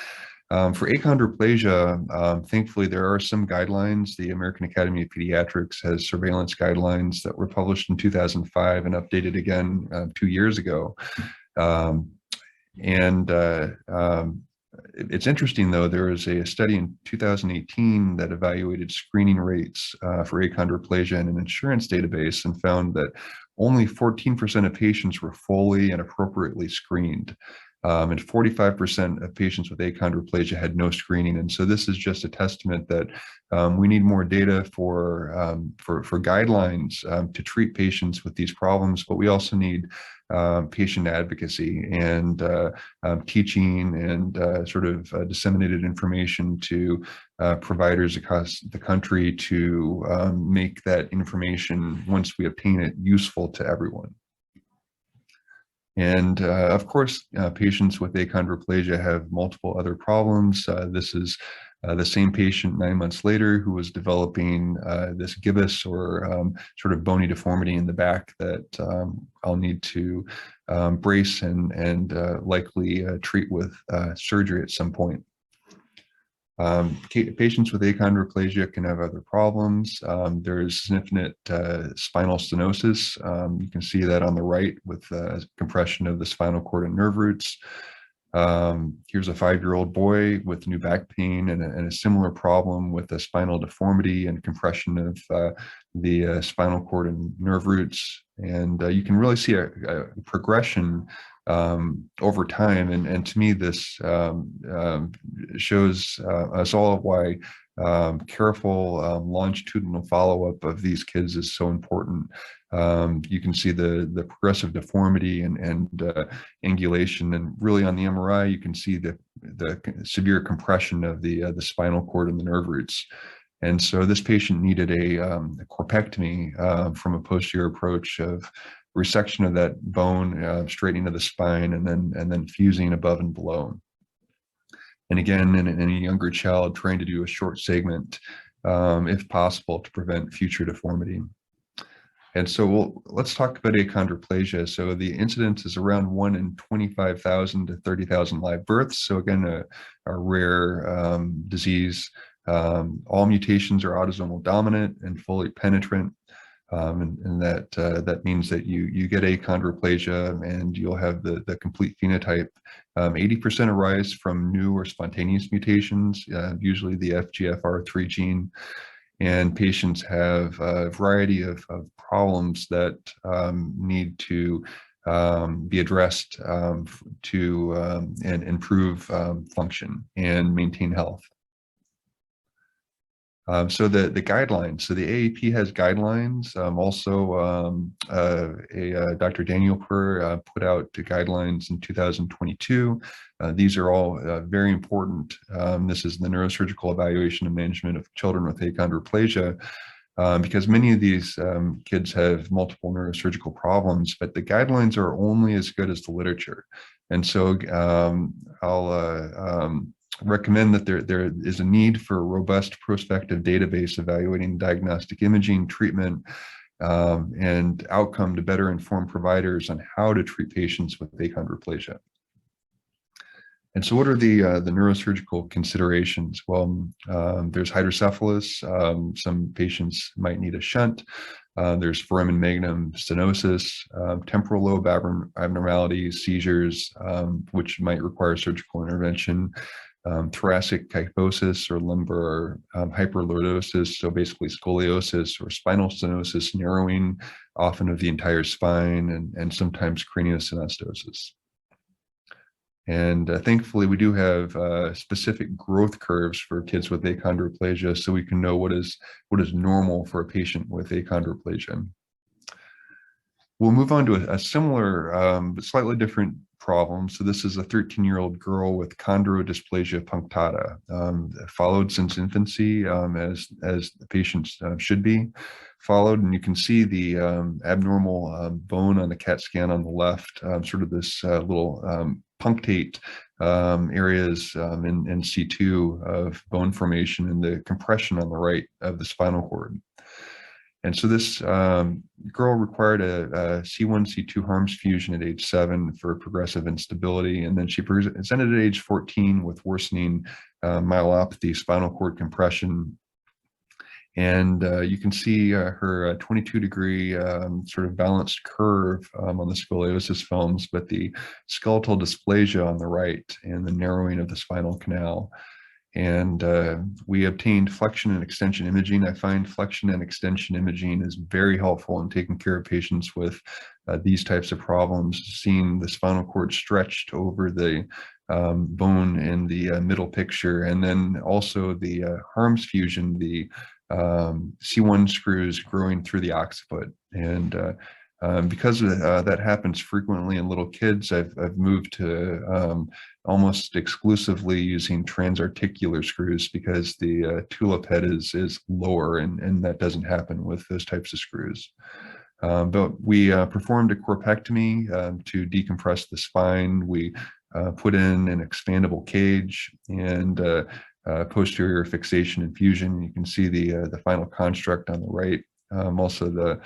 for achondroplasia, thankfully, there are some guidelines. The American Academy of Pediatrics has surveillance guidelines that were published in 2005 and updated again 2 years ago. It's interesting, though, there was a study in 2018 that evaluated screening rates for achondroplasia in an insurance database and found that only 14% of patients were fully and appropriately screened. And 45% of patients with achondroplasia had no screening. And so this is just a testament that we need more data for guidelines to treat patients with these problems, but we also need patient advocacy and teaching and sort of disseminated information to providers across the country to make that information, once we obtain it, useful to everyone. And of course, patients with achondroplasia have multiple other problems. This is the same patient 9 months later who was developing this gibbous or sort of bony deformity in the back that I'll need to brace and likely treat with surgery at some point. Patients with achondroplasia can have other problems. There's significant spinal stenosis. You can see that on the right with compression of the spinal cord and nerve roots. Here's a 5-year-old boy with new back pain and a similar problem with a spinal deformity and compression of the spinal cord and nerve roots. And you can really see a progression over time. And to me, this shows us all why careful longitudinal follow-up of these kids is so important. You can see the progressive deformity and angulation, and really on the MRI, you can see the severe compression of the spinal cord and the nerve roots. And so this patient needed a corpectomy from a posterior approach of resection of that bone, straightening of the spine, and then fusing above and below. And again, in a younger child, trying to do a short segment, if possible, to prevent future deformity. And so let's talk about achondroplasia. So the incidence is around 1 in 25,000 to 30,000 live births. So again, a rare disease. All mutations are autosomal dominant and fully penetrant. And that means that you get achondroplasia and you'll have the complete phenotype. 80% arise from new or spontaneous mutations, usually the FGFR3 gene. And patients have a variety of problems that need to be addressed to and improve function and maintain health. So the guidelines, so the AAP has guidelines. Dr. Daniel Pur put out the guidelines in 2022. These are all very important. This is the neurosurgical evaluation and management of children with achondroplasia, because many of these kids have multiple neurosurgical problems, but the guidelines are only as good as the literature. And so I'll recommend that there is a need for a robust prospective database evaluating diagnostic imaging, treatment, and outcome to better inform providers on how to treat patients with achondroplasia. And so what are the neurosurgical considerations? Well, there's hydrocephalus. Some patients might need a shunt. There's foramen magnum stenosis, temporal lobe abnormalities, seizures, which might require surgical intervention, thoracic kyphosis or lumbar hyperlordosis, so basically scoliosis, or spinal stenosis, narrowing often of the entire spine, and sometimes craniosynostosis. And thankfully, we do have specific growth curves for kids with achondroplasia, so we can know what is normal for a patient with achondroplasia. We'll move on to a similar but slightly different problem. So this is a 13-year-old girl with Chondro dysplasia punctata, followed since infancy, as the patients should be followed. And you can see the abnormal bone on the CAT scan on the left, sort of this little punctate areas in C2 of bone formation, and the compression on the right of the spinal cord. And so this girl required a C1, C2 harms fusion at age 7 for progressive instability. And then she presented at age 14 with worsening myelopathy, spinal cord compression. And you can see her 22-degree sort of balanced curve on the scoliosis films, but the skeletal dysplasia on the right and the narrowing of the spinal canal. And we obtained flexion and extension imaging. I find flexion and extension imaging is very helpful in taking care of patients with these types of problems, seeing the spinal cord stretched over the bone in the middle picture, and then also the harms fusion, the C1 screws growing through the occiput. And because that happens frequently in little kids, I've moved to almost exclusively using transarticular screws, because the tulip head is lower, and that doesn't happen with those types of screws. But we performed a corpectomy to decompress the spine. We put in an expandable cage and posterior fixation and fusion. You can see the final construct on the right. Also the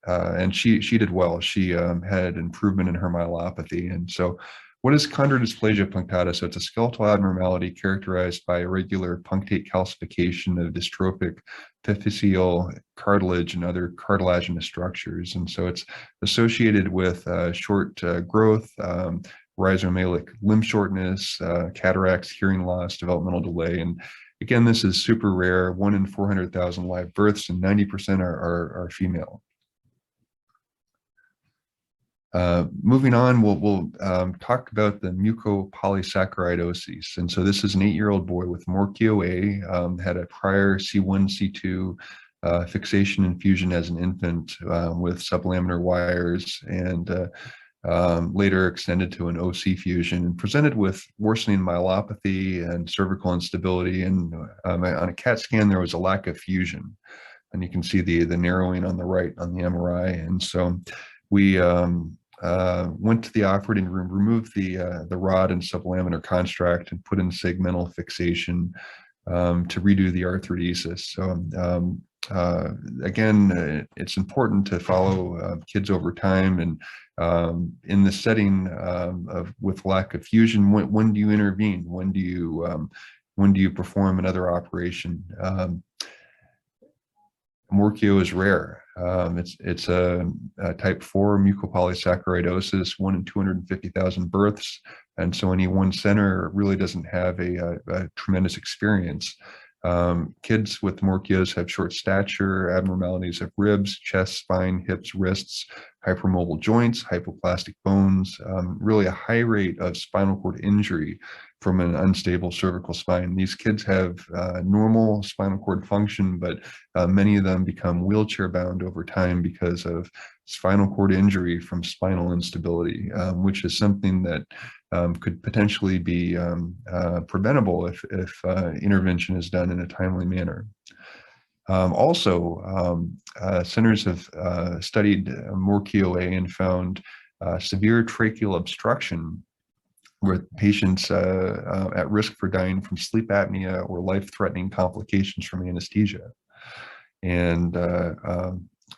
and she did well. She had improvement in her myelopathy, and so What is Chondrodysplasia punctata? So it's a skeletal abnormality characterized by irregular punctate calcification of dystrophic epiphyseal cartilage and other cartilaginous structures. And so it's associated with short growth, rhizomelic limb shortness, cataracts, hearing loss, developmental delay. And again, this is super rare, 1 in 400,000 live births, and 90% are female. Moving on, we'll talk about the mucopolysaccharidosis. And so this is an 8-year-old boy with Morchio A, had a prior C1, C2 fixation infusion as an infant with sublaminar wires, and later extended to an OC fusion, and presented with worsening myelopathy and cervical instability. And on a CAT scan, there was a lack of fusion. And you can see the narrowing on the right on the MRI. And so we went to the operating room, removed the rod and sublaminar construct, and put in segmental fixation to redo the arthrodesis. So again, it's important to follow kids over time, and in the setting with lack of fusion, when do you intervene? When do you perform another operation? Morchio is rare. It's a type 4 mucopolysaccharidosis, 1 in 250,000 births. And so any one center really doesn't have a tremendous experience. Kids with Morchios have short stature, abnormalities of ribs, chest, spine, hips, wrists, hypermobile joints, hypoplastic bones, really a high rate of spinal cord injury from an unstable cervical spine. These kids have normal spinal cord function, but many of them become wheelchair bound over time because of spinal cord injury from spinal instability, which is something that could potentially be preventable if intervention is done in a timely manner. Centers have studied Morchio A and found severe tracheal obstruction with patients at risk for dying from sleep apnea or life-threatening complications from anesthesia. And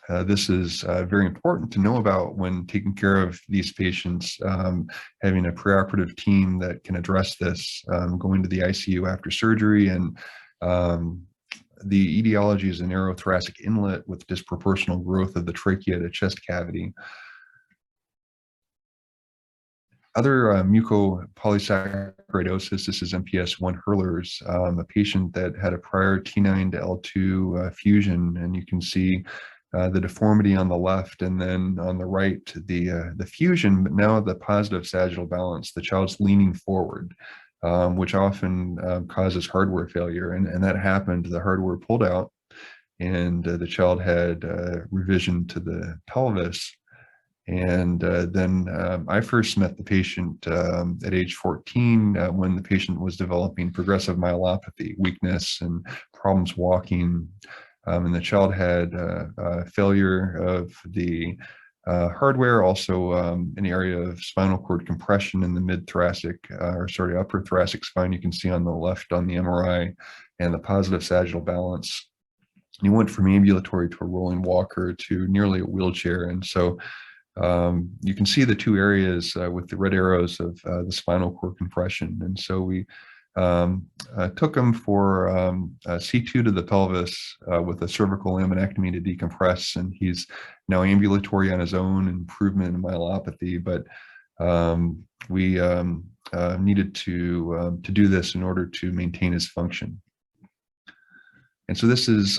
this is very important to know about when taking care of these patients, having a preoperative team that can address this, going to the ICU after surgery. And the etiology is a narrow thoracic inlet with disproportional growth of the trachea to chest cavity. Other mucopolysaccharidosis, this is MPS I Hurler's, a patient that had a prior T9 to L2 fusion, and you can see the deformity on the left, and then on the right, the fusion, but now the positive sagittal balance. The child's leaning forward, which often causes hardware failure, and that happened. The hardware pulled out, and the child had revision to the pelvis. And then I first met the patient at age 14 when the patient was developing progressive myelopathy, weakness, and problems walking. And the child had failure of the hardware, also an area of spinal cord compression in the mid-thoracic, upper thoracic spine. You can see on the left on the MRI, and the positive sagittal balance. And he went from ambulatory to a rolling walker to nearly a wheelchair. And so you can see the two areas with the red arrows of the spinal cord compression. And so we took him for C2 to the pelvis with a cervical laminectomy to decompress, and he's now ambulatory on his own, improvement in myelopathy. But we needed to do this in order to maintain his function. And so this is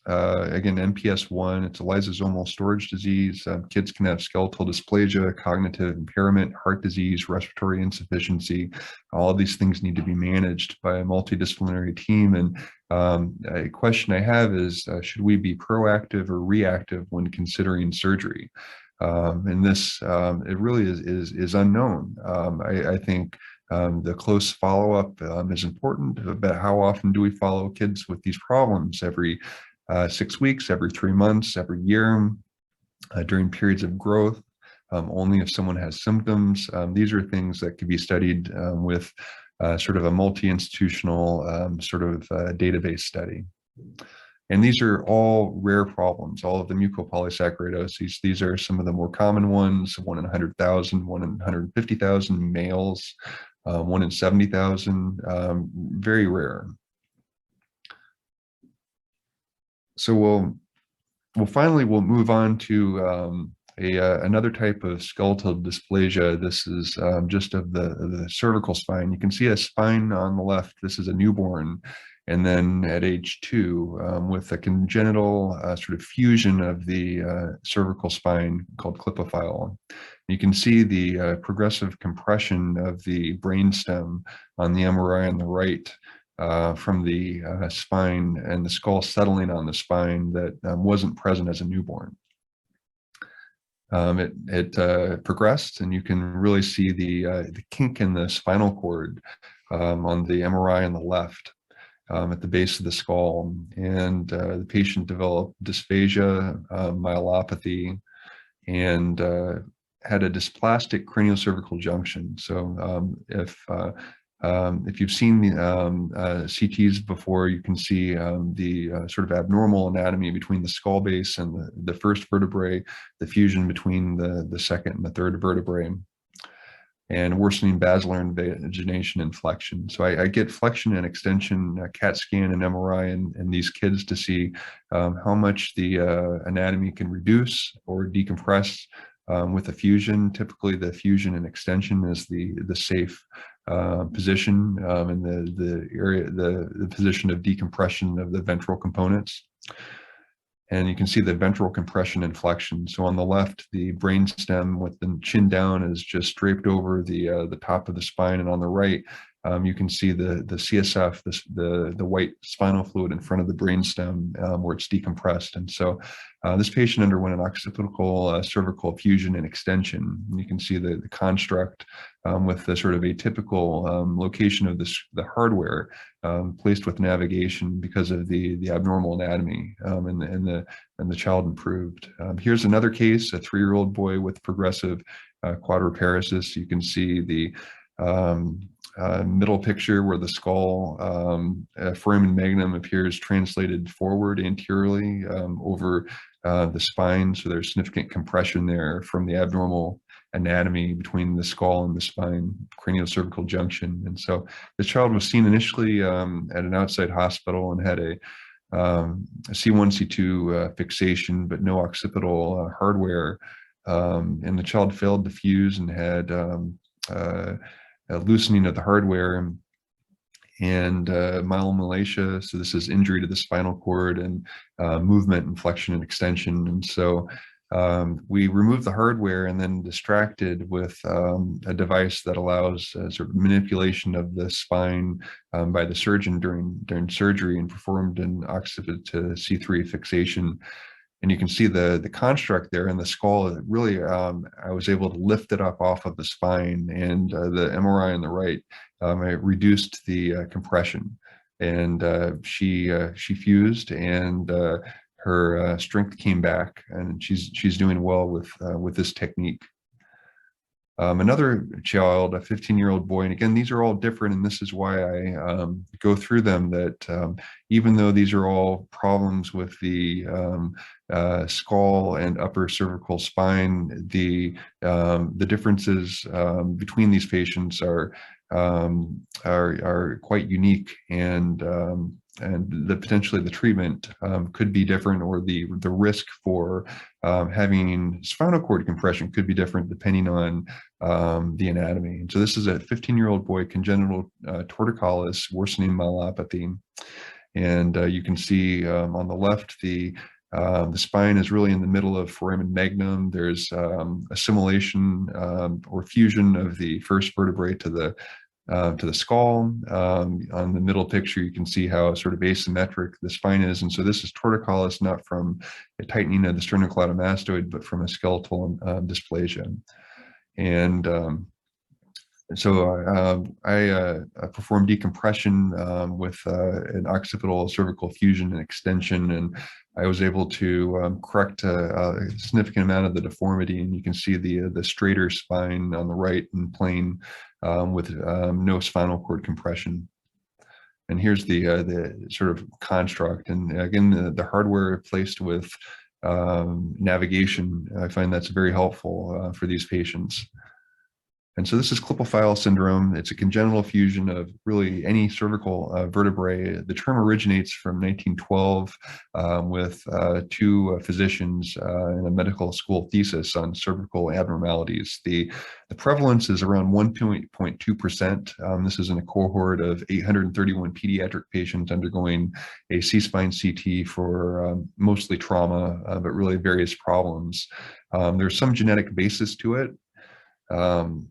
again, MPS I, it's a lysosomal storage disease. Kids can have skeletal dysplasia, cognitive impairment, heart disease, respiratory insufficiency. All of these things need to be managed by a multidisciplinary team. And a question I have is, should we be proactive or reactive when considering surgery? And this, it really is unknown. I think the close follow-up is important, but how often do we follow kids with these problems? Every 6 weeks, every 3 months, every year, during periods of growth, only if someone has symptoms. These are things that could be studied with sort of a multi-institutional database study. And these are all rare problems, all of the mucopolysaccharidoses. These are some of the more common ones, 1 in 100,000, 1 in 150,000 males, 1 in 70,000, very rare. So we'll finally move on to another type of skeletal dysplasia. This is just of the cervical spine. You can see a spine on the left. This is a newborn. And then at age 2, with a congenital sort of fusion of the cervical spine called clipophile. You can see the progressive compression of the brainstem on the MRI on the right from the spine, and the skull settling on the spine that wasn't present as a newborn. It progressed, and you can really see the kink in the spinal cord on the MRI on the left. At the base of the skull, and the patient developed dysphagia, myelopathy, and had a dysplastic craniocervical junction. So if you've seen the CTs before, you can see the sort of abnormal anatomy between the skull base and the first vertebrae, the fusion between the second and the third vertebrae, and worsening basilar invagination and flexion. So I get flexion and extension, CAT scan and MRI in these kids to see how much the anatomy can reduce or decompress with a fusion. Typically, the fusion and extension is the safe position in the position of decompression of the ventral components. And you can see the ventral compression and flexion. So on the left, the brainstem with the chin down is just draped over the top of the spine, and on the right, you can see the CSF, the white spinal fluid in front of the brainstem where it's decompressed. And so this patient underwent an occipital cervical fusion and extension. And you can see the construct with the sort of atypical location of the hardware placed with navigation because of the abnormal anatomy, and the child improved. Here's another case, a 3-year-old boy with progressive quadriparesis. You can see the middle picture where the skull foramen magnum appears translated forward anteriorly over the spine. So there's significant compression there from the abnormal anatomy between the skull and the spine, craniocervical junction. And so the child was seen initially at an outside hospital and had a C1, C2 fixation, but no occipital hardware. And the child failed to fuse and had a loosening of the hardware and myelomalacia. So this is injury to the spinal cord and movement and flexion and extension. And so we removed the hardware and then distracted with a device that allows sort of manipulation of the spine by the surgeon during surgery, and performed an occiput to C3 fixation. And you can see the construct there in the skull. Really, I was able to lift it up off of the spine, and the MRI on the right, I reduced the compression, and she fused, and her strength came back, and she's doing well with this technique. Another child, a 15-year-old boy, and again, these are all different, and this is why I go through them, that even though these are all problems with the skull and upper cervical spine, the differences between these patients are quite unique, and potentially the treatment could be different, or the risk for having spinal cord compression could be different depending on the anatomy. And so this is a 15-year-old boy, congenital torticollis, worsening myelopathy. And you can see on the left, the spine is really in the middle of foramen magnum. There's assimilation or fusion of the first vertebrae to the skull. On the middle picture, you can see how sort of asymmetric the spine is. And so this is torticollis, not from a tightening of the sternocleidomastoid, but from a skeletal dysplasia. And so I performed decompression with an occipital cervical fusion and extension, and I was able to correct a significant amount of the deformity. And you can see the straighter spine on the right and plane with no spinal cord compression. And here's the sort of construct. And again, the hardware placed with navigation, I find that's very helpful for these patients. And so this is Klippel-Feil syndrome. It's a congenital fusion of really any cervical vertebrae. The term originates from 1912 with two physicians in a medical school thesis on cervical abnormalities. The prevalence is around 1.2%. This is in a cohort of 831 pediatric patients undergoing a C-spine CT for mostly trauma, but really various problems. There's some genetic basis to it. And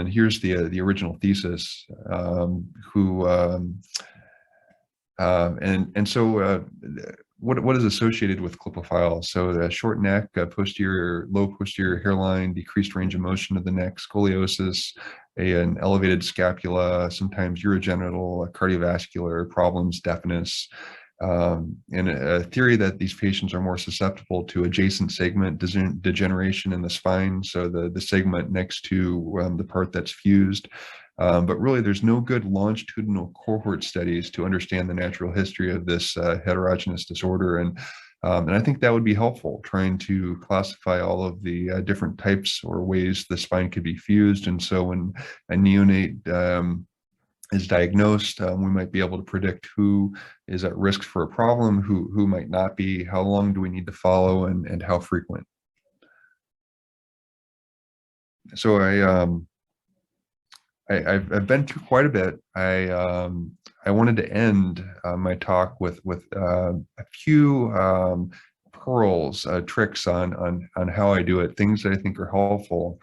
here's the original thesis, what is associated with Klippel-Feil? So the short neck, low posterior hairline, decreased range of motion of the neck, scoliosis, an elevated scapula, sometimes urogenital, cardiovascular problems, deafness. And a theory that these patients are more susceptible to adjacent segment degeneration in the spine, so the segment next to the part that's fused. But really, there's no good longitudinal cohort studies to understand the natural history of this heterogeneous disorder. And I think that would be helpful, trying to classify all of the different types or ways the spine could be fused. And so when a neonate is diagnosed, we might be able to predict who is at risk for a problem, who might not be, how long do we need to follow, and how frequent. So I've been through quite a bit. I wanted to end my talk with a few pearls, tricks on how I do it, things that I think are helpful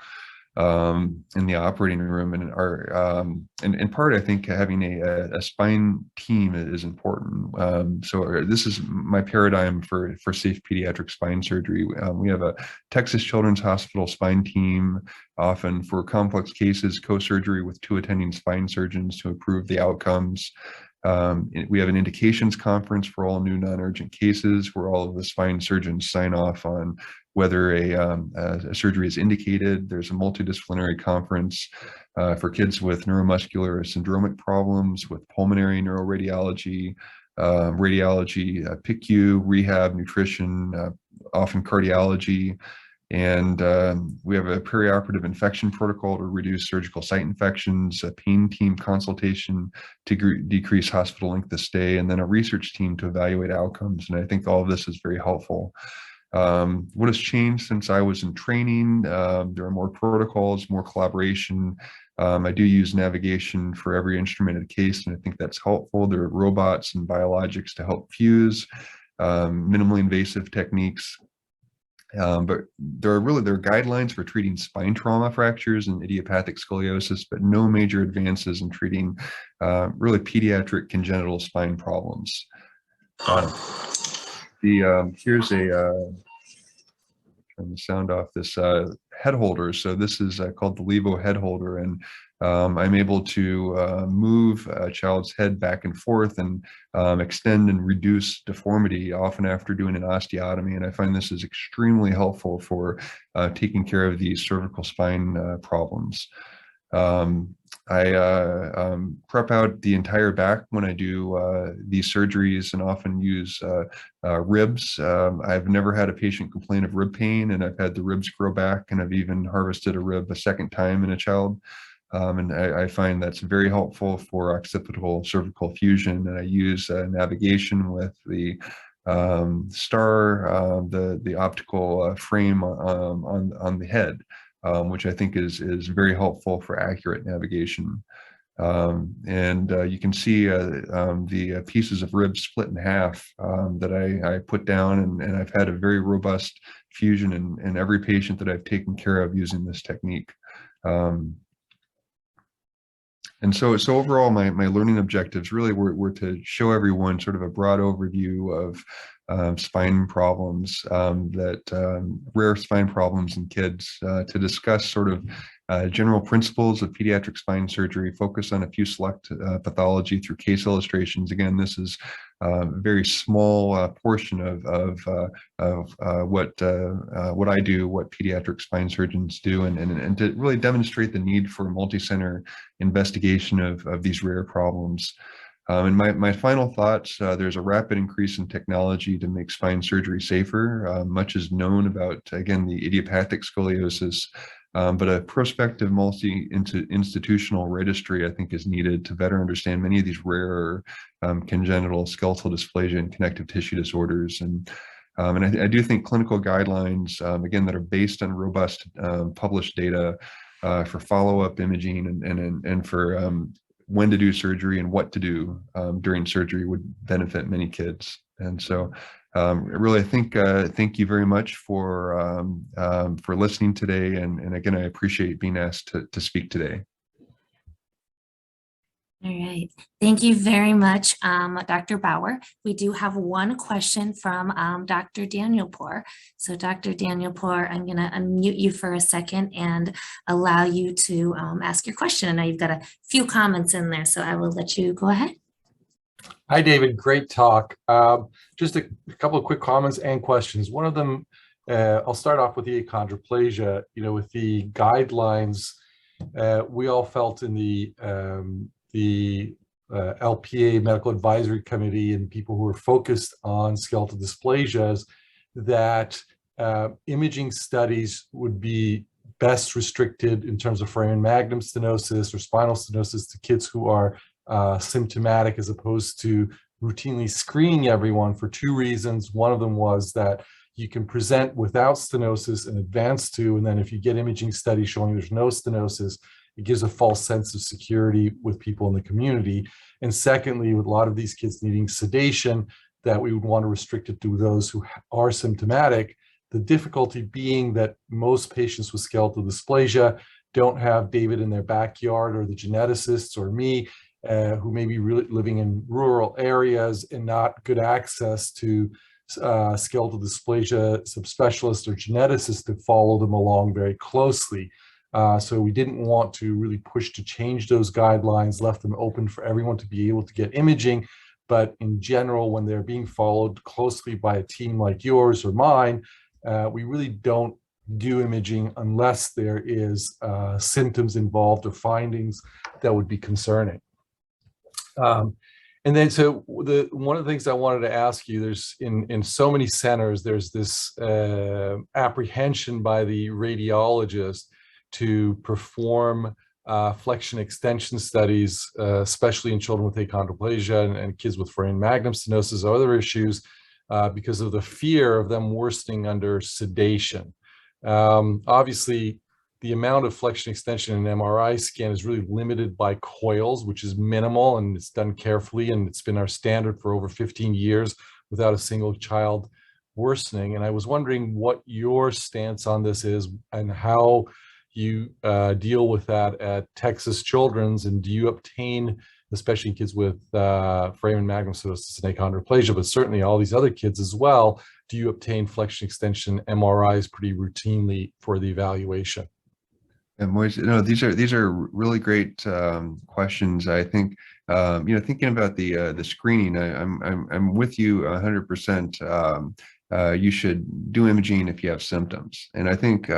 in the operating room, and are in part, I think having a spine team is important. So this is my paradigm for safe pediatric spine surgery. We have a Texas Children's Hospital spine team, often for complex cases, co-surgery with 2 attending spine surgeons to improve the outcomes. We have an indications conference for all new non-urgent cases, where all of the spine surgeons sign off on whether a surgery is indicated. There's a multidisciplinary conference for kids with neuromuscular or syndromic problems, with pulmonary neuroradiology, radiology, PICU, rehab, nutrition, often cardiology. And we have a perioperative infection protocol to reduce surgical site infections, a pain team consultation to decrease hospital length of stay, and then a research team to evaluate outcomes. And I think all of this is very helpful. What has changed since I was in training? There are more protocols, more collaboration. I do use navigation for every instrumented case, and I think that's helpful. There are robots and biologics to help fuse, minimally invasive techniques. But there are guidelines for treating spine trauma fractures and idiopathic scoliosis, but no major advances in treating really pediatric congenital spine problems. Here's turn the sound off, this head holder. So this is called the Levo head holder, and I'm able to move a child's head back and forth and extend and reduce deformity, often after doing an osteotomy. And I find this is extremely helpful for taking care of these cervical spine problems. I prep out the entire back when I do these surgeries, and often use ribs. I've never had a patient complain of rib pain, and I've had the ribs grow back, and I've even harvested a rib a second time in a child. And I find that's very helpful for occipital cervical fusion. And I use navigation with the star, the optical frame on the head, which I think is very helpful for accurate navigation. You can see the pieces of ribs split in half that I put down, and I've had a very robust fusion in every patient that I've taken care of using this technique. And so overall, my learning objectives really were to show everyone sort of a broad overview of spine problems, rare spine problems in kids, to discuss sort of general principles of pediatric spine surgery, focus on a few select pathology through case illustrations. Again, this is very small portion of what I do, what pediatric spine surgeons do, and to really demonstrate the need for multi-center investigation of these rare problems. And my final thoughts, there's a rapid increase in technology to make spine surgery safer. Much is known about, again, the idiopathic scoliosis, but a prospective multi-institutional registry, I think, is needed to better understand many of these rare congenital skeletal dysplasia and connective tissue disorders. And I do think clinical guidelines, again, that are based on robust published data for follow-up imaging and for when to do surgery and what to do during surgery would benefit many kids. And so really, I think, thank you very much for listening today. And again, I appreciate being asked to speak today. All right. Thank you very much, Dr. Bauer. We do have one question from Dr. Danielpour. So Dr. Danielpour, I'm going to unmute you for a second and allow you to ask your question. I know you've got a few comments in there, so I will let you go ahead. Hi, David. Great talk. Just a couple of quick comments and questions. One of them, I'll start off with the achondroplasia. You know, with the guidelines, we all felt in the LPA Medical Advisory Committee and people who are focused on skeletal dysplasias that imaging studies would be best restricted in terms of foramen magnum stenosis or spinal stenosis to kids who are symptomatic, as opposed to routinely screening everyone for two reasons. One of them was that you can present without stenosis and advance to, and then if you get imaging studies showing there's no stenosis, it gives a false sense of security with people in the community. And secondly, with a lot of these kids needing sedation, that we would want to restrict it to those who are symptomatic. The difficulty being that most patients with skeletal dysplasia don't have David in their backyard, or the geneticists or me, who may be really living in rural areas and not good access to skeletal dysplasia subspecialists or geneticists to follow them along very closely. So we didn't want to really push to change those guidelines, left them open for everyone to be able to get imaging. But in general, when they're being followed closely by a team like yours or mine, we really don't do imaging unless there is symptoms involved or findings that would be concerning. And then, so one of the things I wanted to ask you, there's in so many centers, there's this apprehension by the radiologist to perform flexion extension studies, especially in children with achondroplasia and kids with foramen magnum stenosis or other issues, because of the fear of them worsening under sedation. Obviously, the amount of flexion extension in an MRI scan is really limited by coils, which is minimal, and it's done carefully, and it's been our standard for over 15 years without a single child worsening. And I was wondering what your stance on this is and how you deal with that at Texas Children's, and do you obtain, especially kids with foramen magnum stenosis and achondroplasia, but certainly all these other kids as well, do you obtain flexion extension MRIs pretty routinely for the evaluation? And Moise, these are really great questions. I think thinking about the screening, I'm with you 100%. You should do imaging if you have symptoms, and I think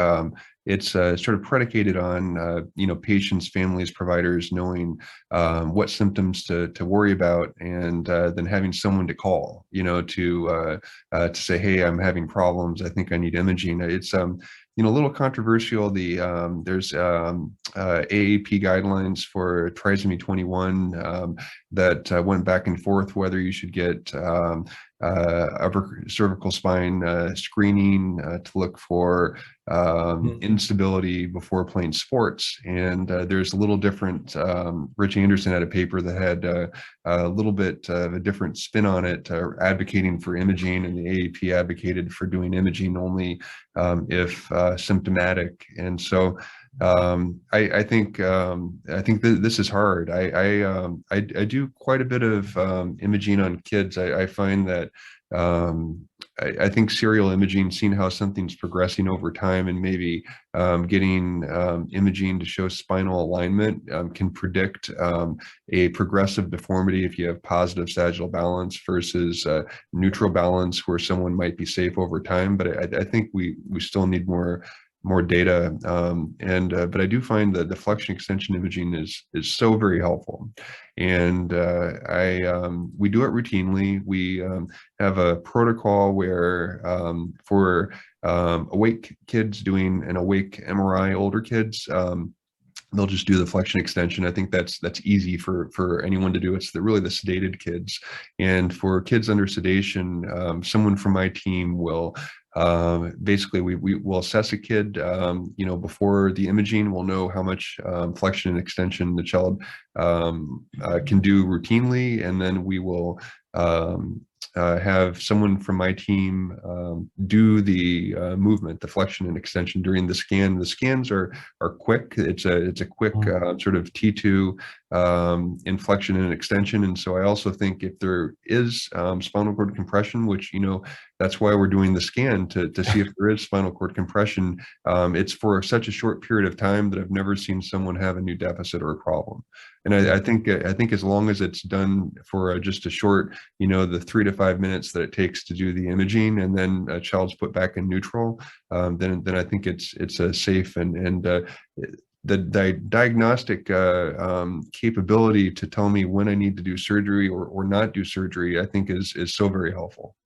it's sort of predicated on patients, families, providers knowing what symptoms to worry about, and then having someone to call, to say, hey, I'm having problems. I think I need imaging. It's a little controversial. There's AAP guidelines for trisomy 21 that went back and forth whether you should get upper cervical spine screening to look for instability before playing sports. And there's a little different, Rich Anderson had a paper that had a little bit of a different spin on it, advocating for imaging, and the AAP advocated for doing imaging only if symptomatic. And so I think that this is hard. I do quite a bit of imaging on kids. I find that I think serial imaging, seeing how something's progressing over time, and maybe getting imaging to show spinal alignment can predict a progressive deformity if you have positive sagittal balance versus neutral balance, where someone might be safe over time. But I think we still need more data, but I do find that the flexion extension imaging is so very helpful, and we do it routinely. We have a protocol where for awake kids doing an awake MRI, older kids, they'll just do the flexion extension. I think that's easy for anyone to do. It's really the sedated kids, and for kids under sedation, someone from my team will basically we will assess a kid, before the imaging. We'll know how much flexion and extension the child can do routinely, and then we will have someone from my team do the movement, the flexion and extension during the scan. The scans are quick. It's a quick sort of T2 in flexion and extension. And so I also think if there is spinal cord compression, which, that's why we're doing the scan to see if there is spinal cord compression. It's for such a short period of time that I've never seen someone have a new deficit or a problem. And I think as long as it's done for just a short, the 3 to 5 minutes that it takes to do the imaging, and then a child's put back in neutral, then I think it's safe, and the diagnostic capability to tell me when I need to do surgery or not do surgery, I think is so very helpful.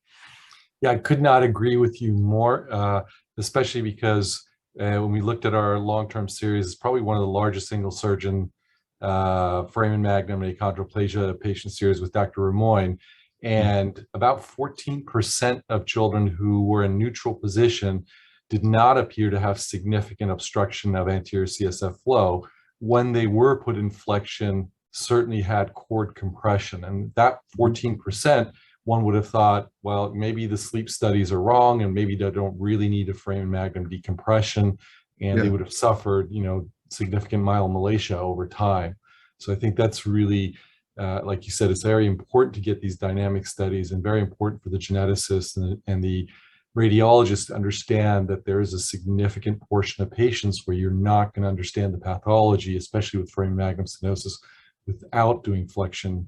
Yeah, I could not agree with you more, especially because when we looked at our long-term series, it's probably one of the largest single surgeon foramen magnum and achondroplasia patient series with Dr. Ramoyne, and about 14% of children who were in neutral position did not appear to have significant obstruction of anterior CSF flow. When they were put in flexion, certainly had cord compression, and that 14%, one would have thought, well, maybe the sleep studies are wrong, and maybe they don't really need a foramen magnum decompression, and they would have suffered, significant myelomalacia over time. So I think that's really, like you said, it's very important to get these dynamic studies, and very important for the geneticists and the radiologists to understand that there is a significant portion of patients where you're not going to understand the pathology, especially with foramen magnum stenosis, without doing flexion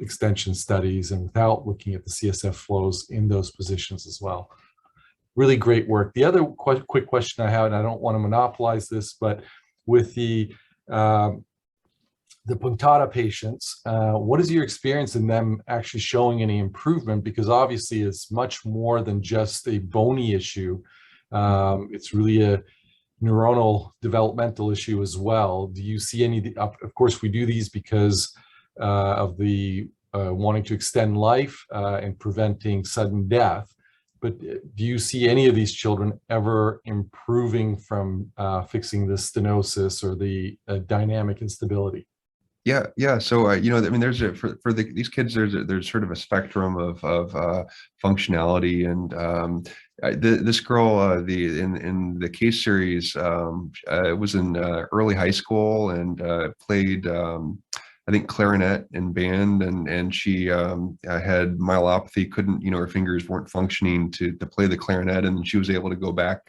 extension studies and without looking at the CSF flows in those positions as well. Really great work. The other quick question I have, and I don't want to monopolize this, but with the punctata patients, what is your experience in them actually showing any improvement? Because obviously it's much more than just a bony issue. It's really a neuronal developmental issue as well. Do you see any, of course we do these because of the wanting to extend life and preventing sudden death, but do you see any of these children ever improving from fixing the stenosis or the dynamic instability? Yeah. So there's these kids, there's sort of a spectrum of functionality, and this girl, in the case series, was in early high school and played, I think, clarinet in band, and she had myelopathy, couldn't, her fingers weren't functioning to play the clarinet, and then she was able to go back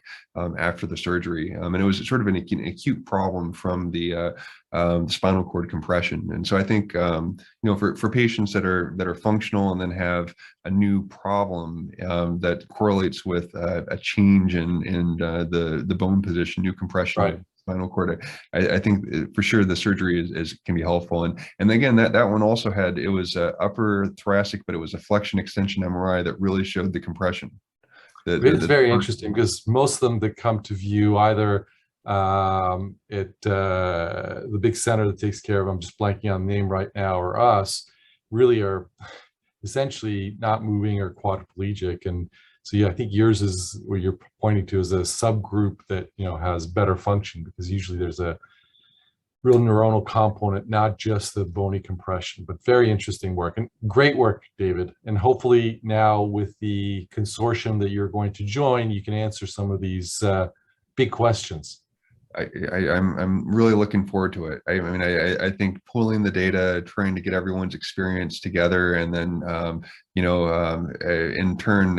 after the surgery, and it was sort of an acute problem from the spinal cord compression. And so I think for patients that are functional and then have a new problem that correlates with a change in the bone position, new compression. Right. Spinal cord, I think for sure the surgery can be helpful, and again that one also had, it was upper thoracic, but it was a flexion extension MRI that really showed the compression. It's very interesting, because most of them that come to view either at the big center that takes care of, I'm just blanking on the name right now, or us, really are essentially not moving or quadriplegic. And so yeah, I think yours is what you're pointing to as a subgroup that has better function, because usually there's a real neuronal component, not just the bony compression. But very interesting work, and great work, David. And hopefully now with the consortium that you're going to join, you can answer some of these big questions. I'm really looking forward to it. I mean, I think pooling the data, trying to get everyone's experience together, and then in turn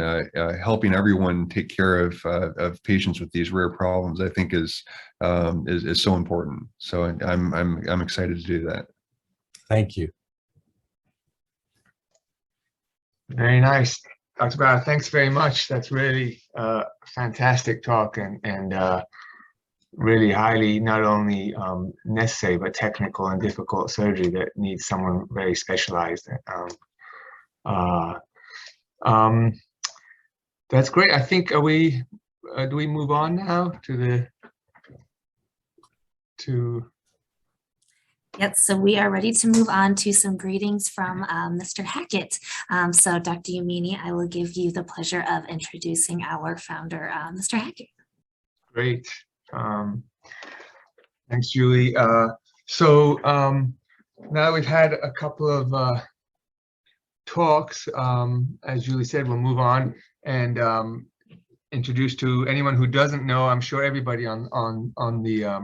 helping everyone take care of patients with these rare problems, I think is so important. So I'm excited to do that. Thank you. Very nice. Dr. Bauer, thanks very much. That's really a fantastic talk and really highly not only necessary, but technical and difficult surgery that needs someone very specialized. That's great. I think, do we move on now to Yes, so we are ready to move on to some greetings from Mr. Hackett. So Dr. Yamini, I will give you the pleasure of introducing our founder, Mr. Hackett. Great. Thanks, Julie. So now we've had a couple of talks. As Julie said, we'll move on and introduce to anyone who doesn't know. I'm sure everybody on the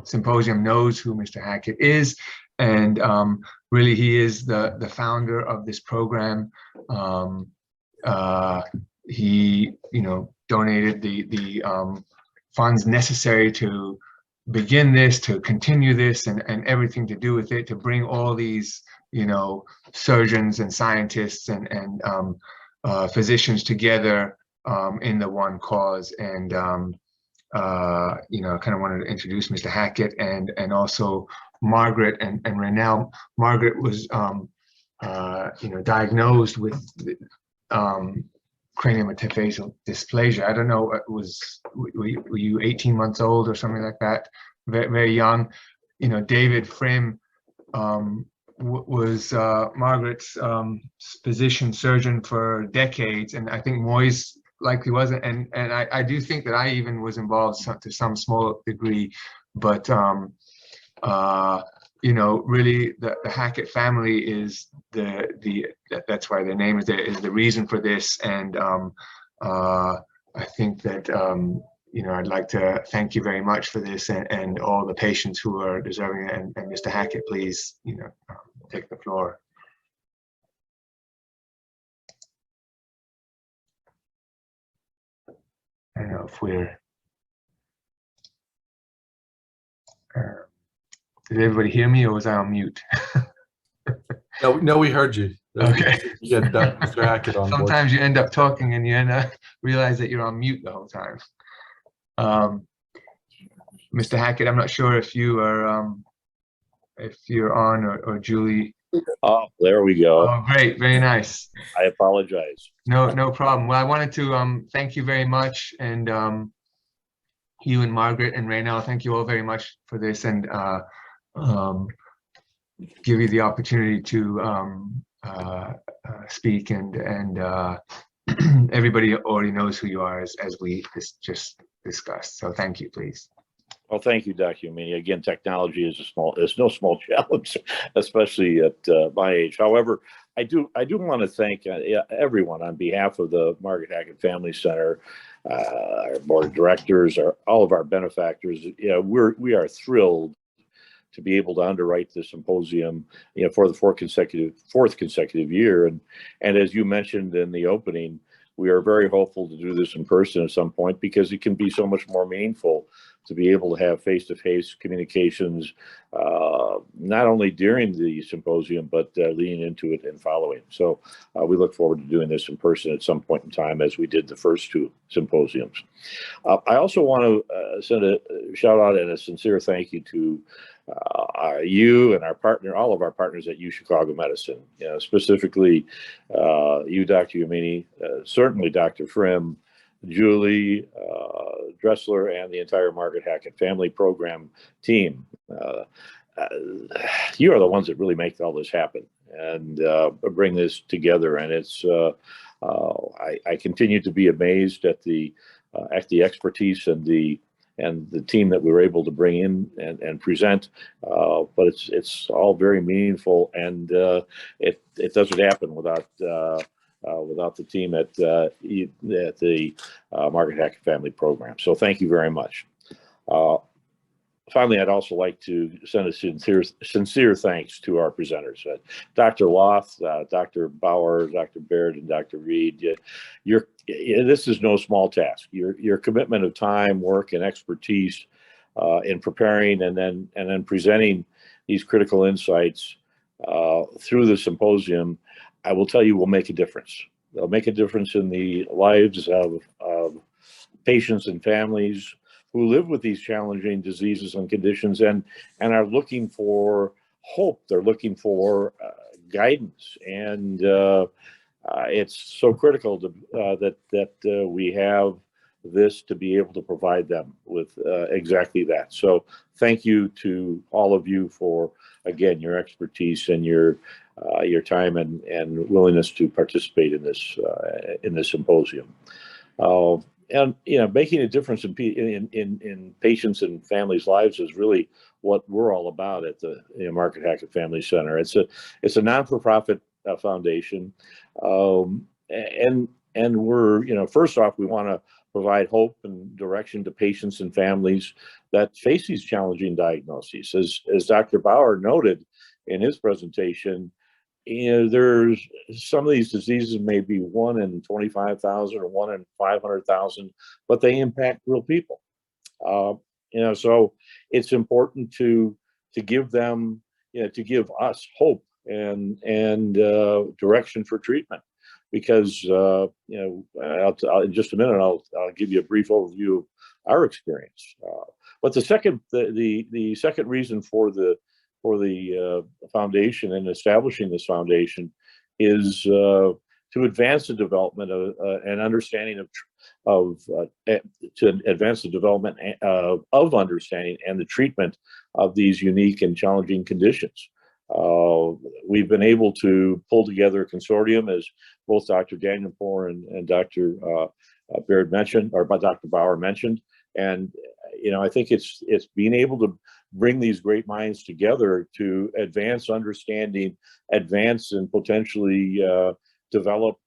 symposium knows who Mr. Hackett is, and really he is the founder of this program. He donated the funds necessary to begin this, to continue this, and everything to do with it, to bring all these surgeons and scientists and physicians together in the one cause. And I kind of wanted to introduce Mr. Hackett and also Margaret and Renelle. Margaret was diagnosed with craniometaphyseal dysplasia. I don't know, were you 18 months old or something like that? Very, very young. David Frim was Margaret's physician surgeon for decades, and I think Moise likely wasn't, and I do think that I even was involved to some small degree, but really the Hackett family is that's why the name is the reason for this. And I think that I'd like to thank you very much for this, and all the patients who are deserving it. And Mr. Hackett, please take the floor. I don't know if we're did everybody hear me, or was I on mute? No, we heard you. Okay. You get Mr. Hackett on board. Sometimes you end up talking and you realize that you're on mute the whole time. Mr. Hackett, I'm not sure if you are if you're on, or Julie. Oh, there we go. Oh, great, very nice. I apologize. No problem. Well, I wanted to thank you very much, and you and Margaret and Raynell, thank you all very much for this, and give you the opportunity to speak, and everybody already knows who you are, as we just discussed. So thank you, please. Well, thank you, Dr. Yamini. Again, technology is no small challenge, especially at my age. However, I do want to thank everyone on behalf of the Margaret Hackett Family Center, our board of directors, all of our benefactors. We are thrilled to be able to underwrite the symposium, for the fourth consecutive year. And as you mentioned in the opening, we are very hopeful to do this in person at some point, because it can be so much more meaningful to be able to have face-to-face communications, not only during the symposium, but leading into it and following. So we look forward to doing this in person at some point in time, as we did the first two symposiums. I also want to send a shout out and a sincere thank you to you and our partner, all of our partners at UChicago Medicine, specifically you, Dr. Yamini, certainly Dr. Frim, Julie, Dressler, and the entire Margaret Hackett Family Program team. You are the ones that really make all this happen and bring this together. And it's I continue to be amazed at the expertise and the team that we were able to bring in and present, but it's all very meaningful, and it doesn't happen without the team at the Margaret Hackett Family Program. So thank you very much. Finally, I'd also like to send a sincere thanks to our presenters, Dr. Loth, Dr. Bauer, Dr. Baird, and Dr. Reed. This is no small task. Your commitment of time, work, and expertise in preparing and then presenting these critical insights through the symposium, I will tell you, will make a difference. They'll make a difference in the lives of patients and families who live with these challenging diseases and conditions and are looking for hope. They're looking for guidance, and it's so critical to, that we have this to be able to provide them with exactly that. So thank you to all of you for, again, your expertise and your time and willingness to participate in this symposium. And making a difference in patients and families' lives is really what we're all about at the Margaret Hackett Family Center. It's a non-for-profit foundation, and we're first off, we want to provide hope and direction to patients and families that face these challenging diagnoses. As Dr. Bauer noted in his presentation, there's some of these diseases may be 1 in 25,000 or 1 in 500,000, but they impact real people. So it's important to give them, to give us hope and direction for treatment, because in just a minute I'll give you a brief overview of our experience. But the second reason for the foundation and establishing this foundation is to advance the development of and understanding of understanding and the treatment of these unique and challenging conditions. We've been able to pull together a consortium, as both Dr. Danielpour and Dr. Baird mentioned, or Dr. Bauer mentioned, and I think it's being able to bring these great minds together to advance understanding, advance and potentially develop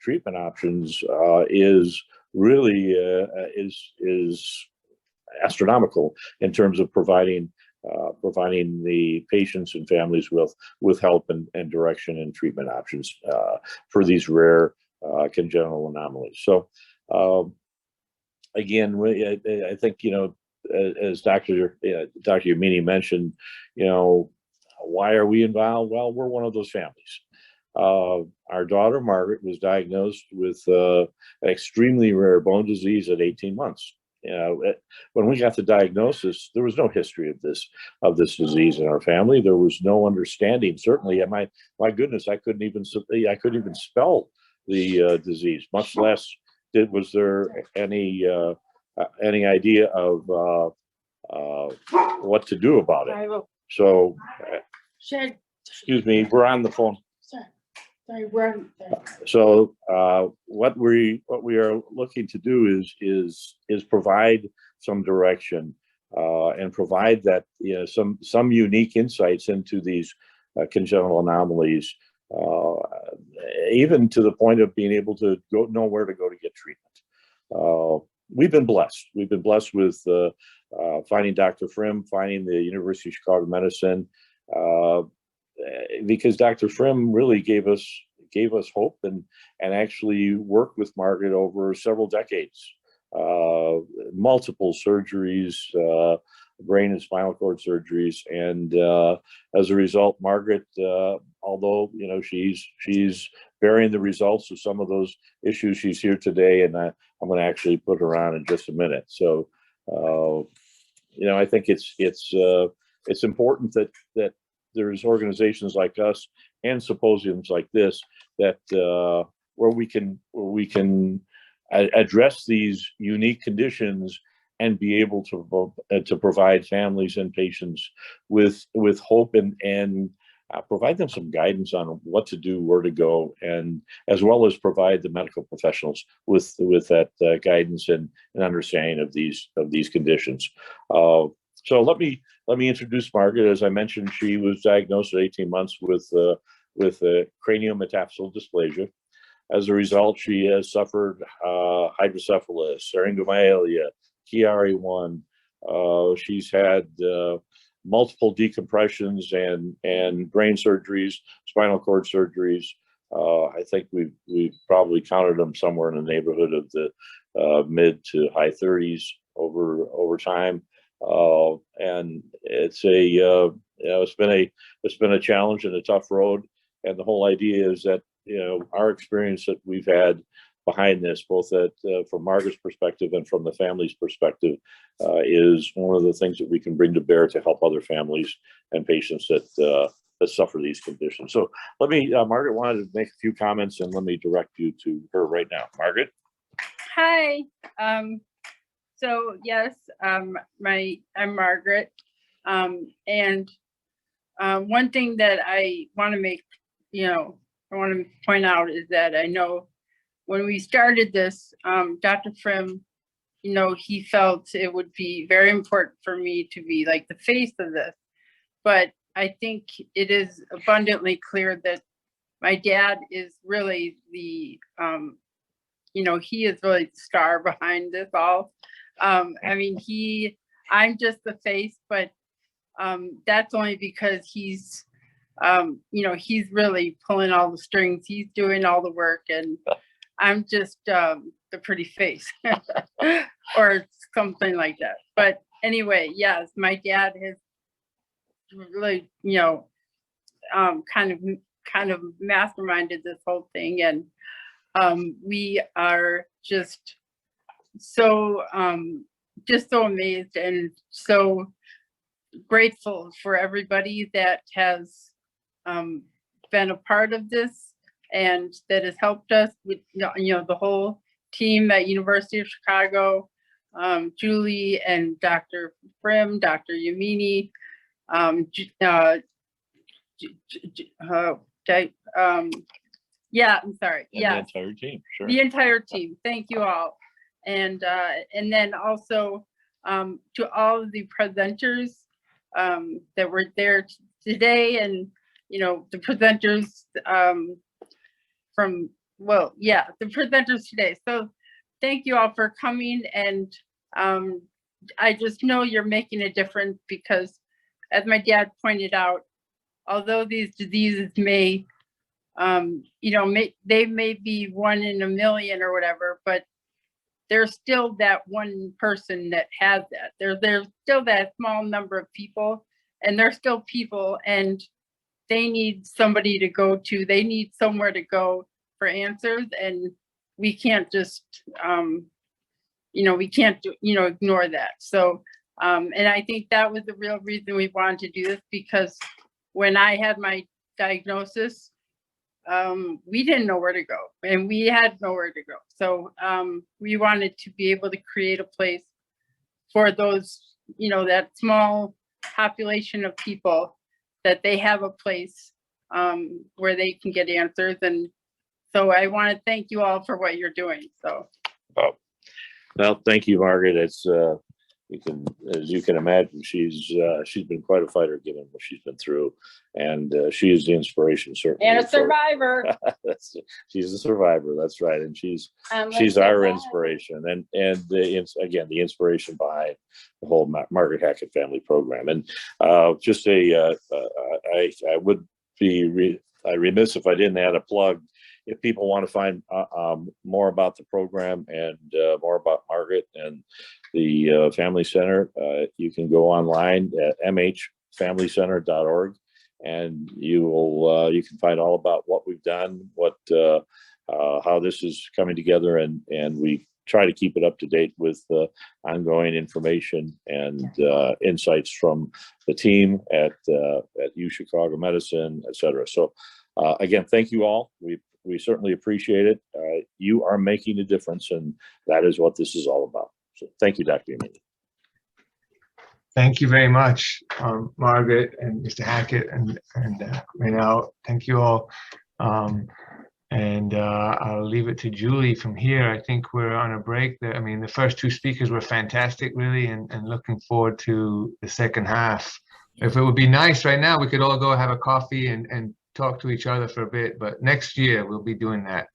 treatment options is really is astronomical in terms of providing the patients and families with help and direction and treatment options for these rare congenital anomalies. So again, I think as Dr. Yamini mentioned, why are we involved? Well, we're one of those families. Our daughter Margaret was diagnosed with an extremely rare bone disease at 18 months. When we got the diagnosis, there was no history of this disease in our family. There was no understanding. Certainly, my goodness, I couldn't even spell the disease, much less was there any idea of what to do about it. So, excuse me, we're on the phone. Sorry, we're on. So what we are looking to do is provide some direction and provide that some unique insights into these congenital anomalies, even to the point of being able to know where to go to get treatment. We've been blessed. We've been blessed with finding Dr. Frim, finding the University of Chicago Medicine, because Dr. Frim really gave us hope and actually worked with Margaret over several decades, multiple surgeries, brain and spinal cord surgeries, and as a result, Margaret, although she's bearing the results of some of those issues, she's here today, and I'm going to actually put her on in just a minute. So, I think it's important that there's organizations like us and symposiums like this that where we can address these unique conditions and be able to provide families and patients with hope and provide them some guidance on what to do, where to go, and as well as provide the medical professionals with that guidance and understanding of these conditions. So let me introduce Margaret. As I mentioned, she was diagnosed at 18 months with craniometaphyseal dysplasia. As a result, she has suffered hydrocephalus, syringomyelia, Chiari 1, She's had multiple decompressions and brain surgeries, spinal cord surgeries. I think we've probably counted them somewhere in the neighborhood of the mid to high 30s over time. And it's it's been a challenge and a tough road. And the whole idea is that, our experience that we've had behind this, both from Margaret's perspective and from the family's perspective, is one of the things that we can bring to bear to help other families and patients that suffer these conditions. So let me, Margaret wanted to make a few comments, and let me direct you to her right now. Margaret. Hi. So yes, I'm Margaret. And one thing that I want to make, I want to point out is that I know when we started this, Dr. Frim, he felt it would be very important for me to be like the face of this. But I think it is abundantly clear that my dad is really the, he is really the star behind this all. I mean, I'm just the face, but that's only because he's, he's really pulling all the strings. He's doing all the work, and I'm just the pretty face or something like that. But anyway, yes, my dad has really, kind of masterminded this whole thing, and we are just so amazed and so grateful for everybody that has been a part of this and that has helped us with, the whole team at University of Chicago, Julie and Dr. Frim, Dr. Yamini, yeah, I'm sorry. Yeah, the entire team. Sure. The entire team. Thank you all. And then also to all of the presenters that were there today, and the presenters the presenters today. So thank you all for coming, and I just know you're making a difference, because as my dad pointed out, although these diseases may they may be 1 in a million or whatever, but there's still that one person that has that. There's still that small number of people, and they're still people, and they need somebody to go to. They need somewhere to go for answers, and we can't just, we can't ignore that. So, and I think that was the real reason we wanted to do this, because when I had my diagnosis, we didn't know where to go, and we had nowhere to go. So we wanted to be able to create a place for those, that small population of people, that they have a place where they can get answers. And so I want to thank you all for what you're doing. So. Oh, well, thank you, Margaret. It's as you can imagine, she's been quite a fighter given what she's been through, and she is the inspiration, certainly. And a survivor. She's a survivor. That's right, and she's our inspiration, and again, the inspiration behind the whole Margaret Hackett family program. And just I would be remiss if I didn't add a plug. If people want to find more about the program and more about Margaret and the Family Center, you can go online at mhfamilycenter.org, and you can find all about what we've done, how this is coming together, and we try to keep it up to date with ongoing information and insights from the team at U Chicago Medicine, et cetera. So again, thank you all. We certainly appreciate it. You are making a difference, and that is what this is all about. So thank you, Dr. Yamini. Thank you very much, Margaret and Mr. Hackett and Raynell. Thank you all. And I'll leave it to Julie from here. I think we're on a break. I mean, the first 2 speakers were fantastic, really, and looking forward to the second half. If it would be nice right now, we could all go have a coffee and talk to each other for a bit, but next year we'll be doing that.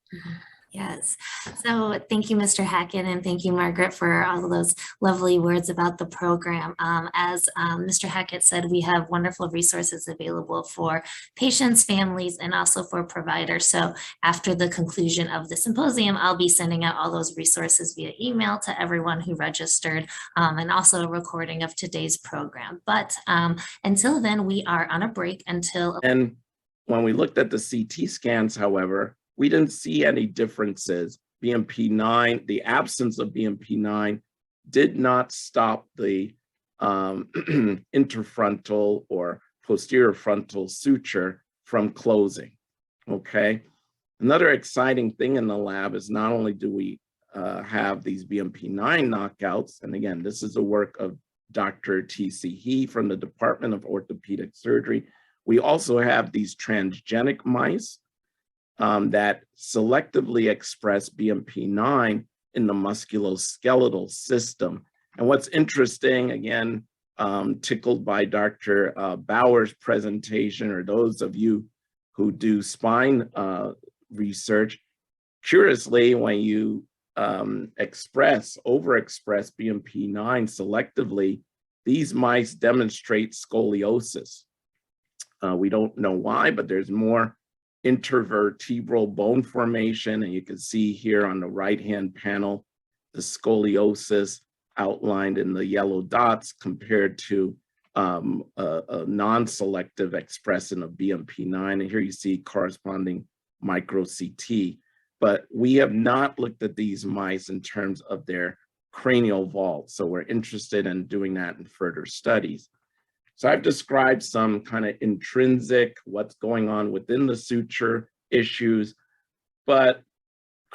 Yes. So thank you, Mr. Hackett, and thank you, Margaret, for all of those lovely words about the program. As Mr. Hackett said, we have wonderful resources available for patients, families, and also for providers. So after the conclusion of the symposium, I'll be sending out all those resources via email to everyone who registered, and also a recording of today's program. But until then, we are on a break until. And when we looked at the CT scans, however, we didn't see any differences. BMP9, the absence of BMP9 did not stop the interfrontal or posterior frontal suture from closing, okay? Another exciting thing in the lab is not only do we have these BMP9 knockouts, and again, this is the work of Dr. T.C. He from the Department of Orthopedic Surgery. We also have these transgenic mice that selectively express BMP9 in the musculoskeletal system. And what's interesting, again, tickled by Dr. Bauer's presentation, or those of you who do spine research, curiously, when you overexpress BMP9 selectively, these mice demonstrate scoliosis. We don't know why, but there's more intervertebral bone formation, and you can see here on the right-hand panel the scoliosis outlined in the yellow dots compared to a non-selective expression of BMP9, and here you see corresponding micro CT. But we have not looked at these mice in terms of their cranial vault, so we're interested in doing that in further studies. So I've described some kind of intrinsic, what's going on within the suture issues, but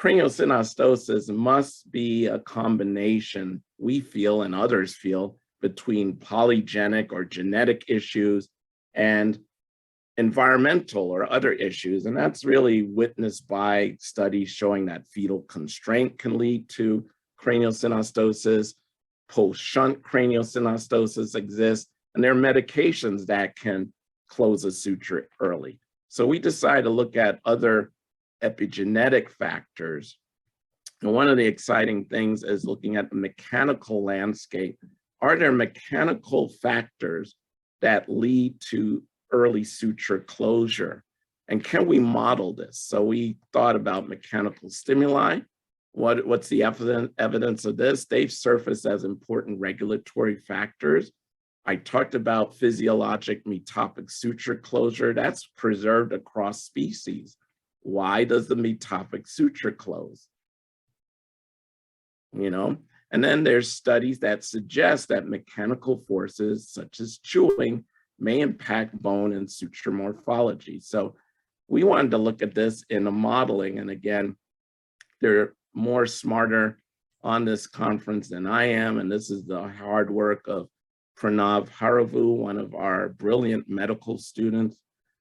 craniosynostosis must be a combination, we feel and others feel, between polygenic or genetic issues and environmental or other issues. And that's really witnessed by studies showing that fetal constraint can lead to craniosynostosis, post-shunt craniosynostosis exists, and there are medications that can close a suture early. So we decided to look at other epigenetic factors. And one of the exciting things is looking at the mechanical landscape. Are there mechanical factors that lead to early suture closure? And can we model this? So we thought about mechanical stimuli. What's the evidence of this? They've surfaced as important regulatory factors. I talked about physiologic metopic suture closure. That's preserved across species. Why does the metopic suture close? You know, and then there's studies that suggest that mechanical forces such as chewing may impact bone and suture morphology. So we wanted to look at this in a modeling. And again, they're more smarter on this conference than I am. And this is the hard work of Pranav Haravu, one of our brilliant medical students,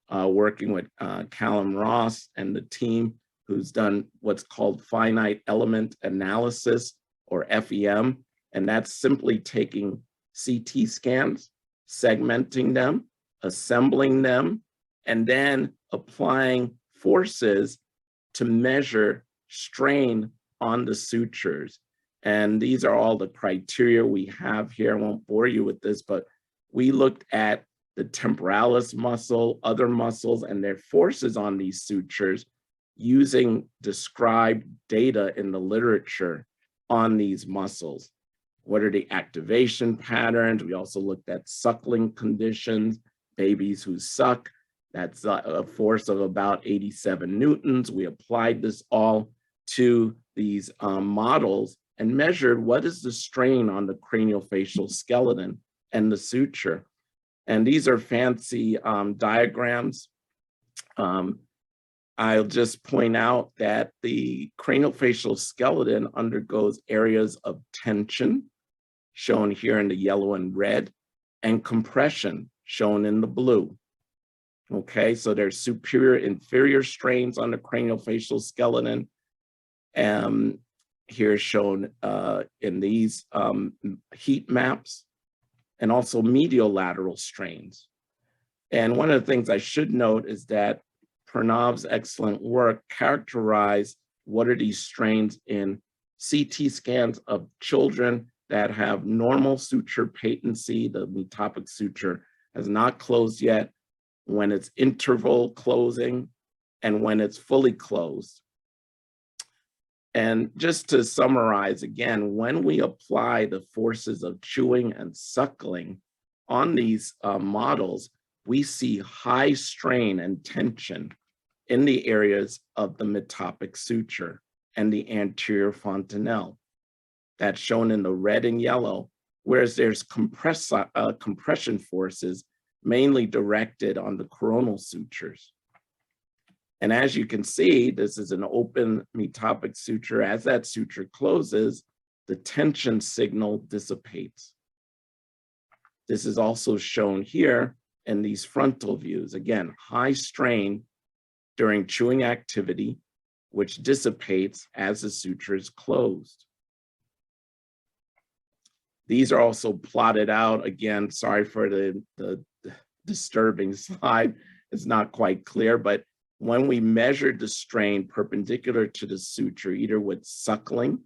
working with Callum Ross and the team who's done what's called finite element analysis, or FEM. And that's simply taking CT scans, segmenting them, assembling them, and then applying forces to measure strain on the sutures. And these are all the criteria we have here. I won't bore you with this, but we looked at the temporalis muscle, other muscles, and their forces on these sutures using described data in the literature on these muscles. What are the activation patterns? We also looked at suckling conditions, babies who suck. That's a force of about 87 newtons. We applied this all to these models and measured what is the strain on the craniofacial skeleton and the suture. And these are fancy diagrams. I'll just point out that the craniofacial skeleton undergoes areas of tension, shown here in the yellow and red, and compression, shown in the blue. Okay, so there's superior, inferior strains on the craniofacial skeleton. Here shown in these heat maps, and also medial lateral strains. And one of the things I should note is that Pranav's excellent work characterized what are these strains in CT scans of children that have normal suture patency, the metopic suture has not closed yet, when it's interval closing, and when it's fully closed. And just to summarize again, when we apply the forces of chewing and suckling on these models, we see high strain and tension in the areas of the metopic suture and the anterior fontanelle. That's shown in the red and yellow, whereas there's compression forces mainly directed on the coronal sutures. And as you can see, this is an open metopic suture. As that suture closes, the tension signal dissipates. This is also shown here in these frontal views. Again, high strain during chewing activity, which dissipates as the suture is closed. These are also plotted out. Again, sorry for the disturbing slide. It's not quite clear, but when we measured the strain perpendicular to the suture, either with suckling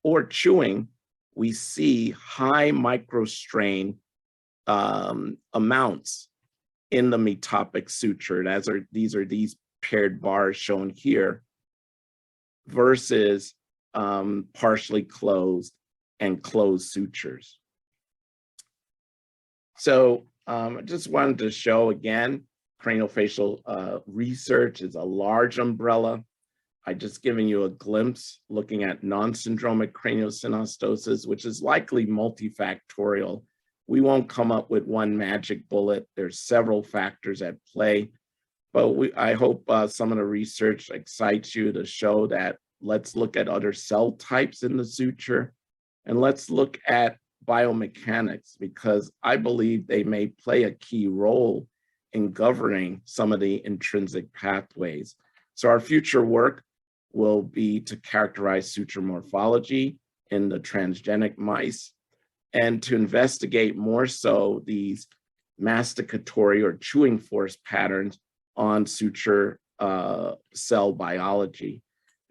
or chewing, we see high microstrain amounts in the metopic suture. And these paired bars shown here versus partially closed and closed sutures. So I just wanted to show again, craniofacial research is a large umbrella. I just given you a glimpse looking at non-syndromic craniosynostosis, which is likely multifactorial. We won't come up with one magic bullet. There's several factors at play, but I hope some of the research excites you to show that let's look at other cell types in the suture, and let's look at biomechanics, because I believe they may play a key role in governing some of the intrinsic pathways. So our future work will be to characterize suture morphology in the transgenic mice and to investigate more so these masticatory or chewing force patterns on suture cell biology.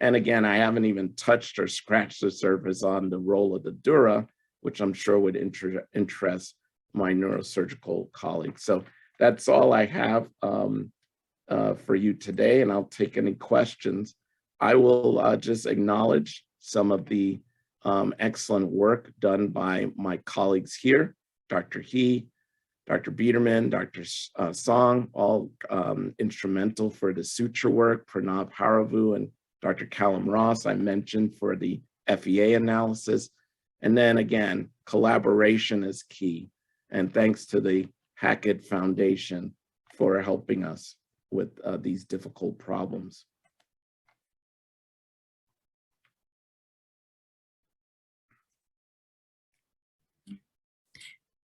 And again, I haven't even touched or scratched the surface on the role of the dura, which I'm sure would interest my neurosurgical colleagues. So that's all I have for you today, and I'll take any questions. I will just acknowledge some of the excellent work done by my colleagues here, Dr. He, Dr. Biederman, Dr. Song, all instrumental for the suture work, Pranav Haravu and Dr. Callum Ross, I mentioned for the FEA analysis. And then again, collaboration is key. And thanks to the Hackett Foundation for helping us with these difficult problems.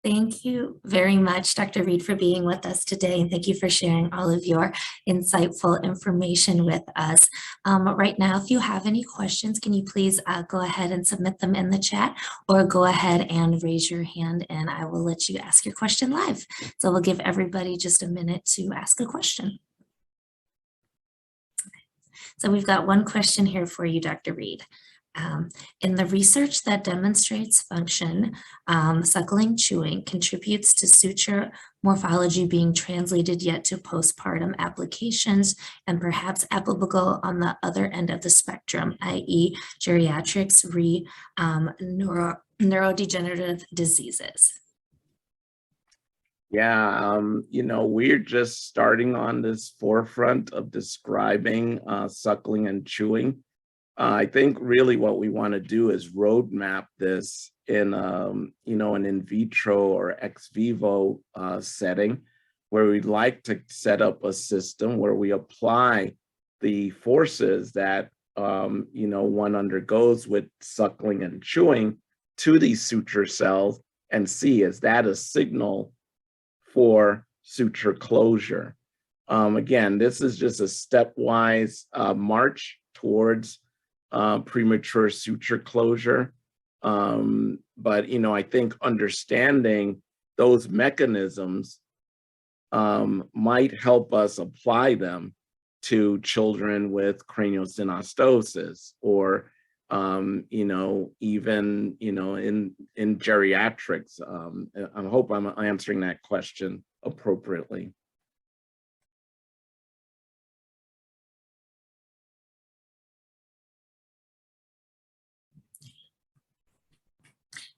Thank you very much, Dr. Reed, for being with us today, and thank you for sharing all of your insightful information with us. Right now, if you have any questions, can you please go ahead and submit them in the chat, or go ahead and raise your hand and I will let you ask your question live. So we'll give everybody just a minute to ask a question. So we've got one question here for you, Dr. Reed. In the research that demonstrates function, suckling chewing contributes to suture morphology being translated yet to postpartum applications and perhaps applicable on the other end of the spectrum, i.e. geriatrics, neurodegenerative diseases. Yeah, you know, we're just starting on this forefront of describing suckling and chewing. I think really what we want to do is roadmap this in, you know, an in vitro or ex vivo setting, where we'd like to set up a system where we apply the forces that, you know, one undergoes with suckling and chewing to these suture cells and see, is that a signal for suture closure? Again, this is just a stepwise march towards premature suture closure. But, you know, I think understanding those mechanisms might help us apply them to children with craniosynostosis, or even in geriatrics. I hope I'm answering that question appropriately.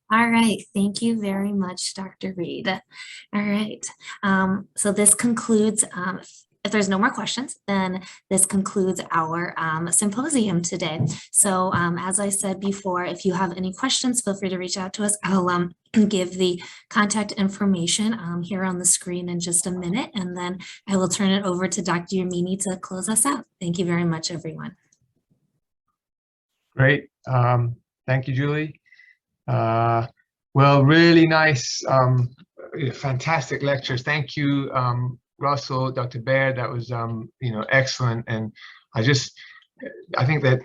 All right, thank you very much, Dr. Reed. All right, so this concludes, if there's no more questions, then this concludes our symposium today. So as I said before, if you have any questions, feel free to reach out to us. I'll give the contact information here on the screen in just a minute, and then I will turn it over to Dr. Yamini to close us out. Thank you very much, everyone. Great. Thank you, Julie. Well, really nice, fantastic lectures. Thank you, Russell, Dr. Baird. That was, excellent. And I think that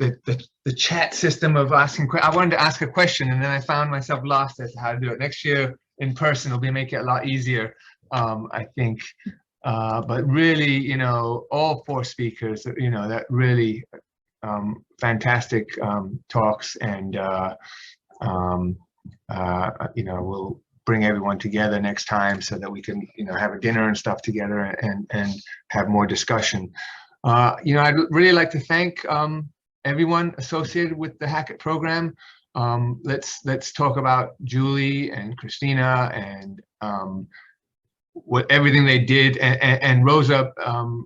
the chat system of asking, I wanted to ask a question and then I found myself lost as to how to do it. Next year in person will make it a lot easier, I think. But really, all four speakers, that really fantastic talks, and we'll bring everyone together next time so that we can, have a dinner and stuff together and have more discussion. I'd really like to thank everyone associated with the Hackett program. Let's talk about Julie and Christina and everything they did, and Rosa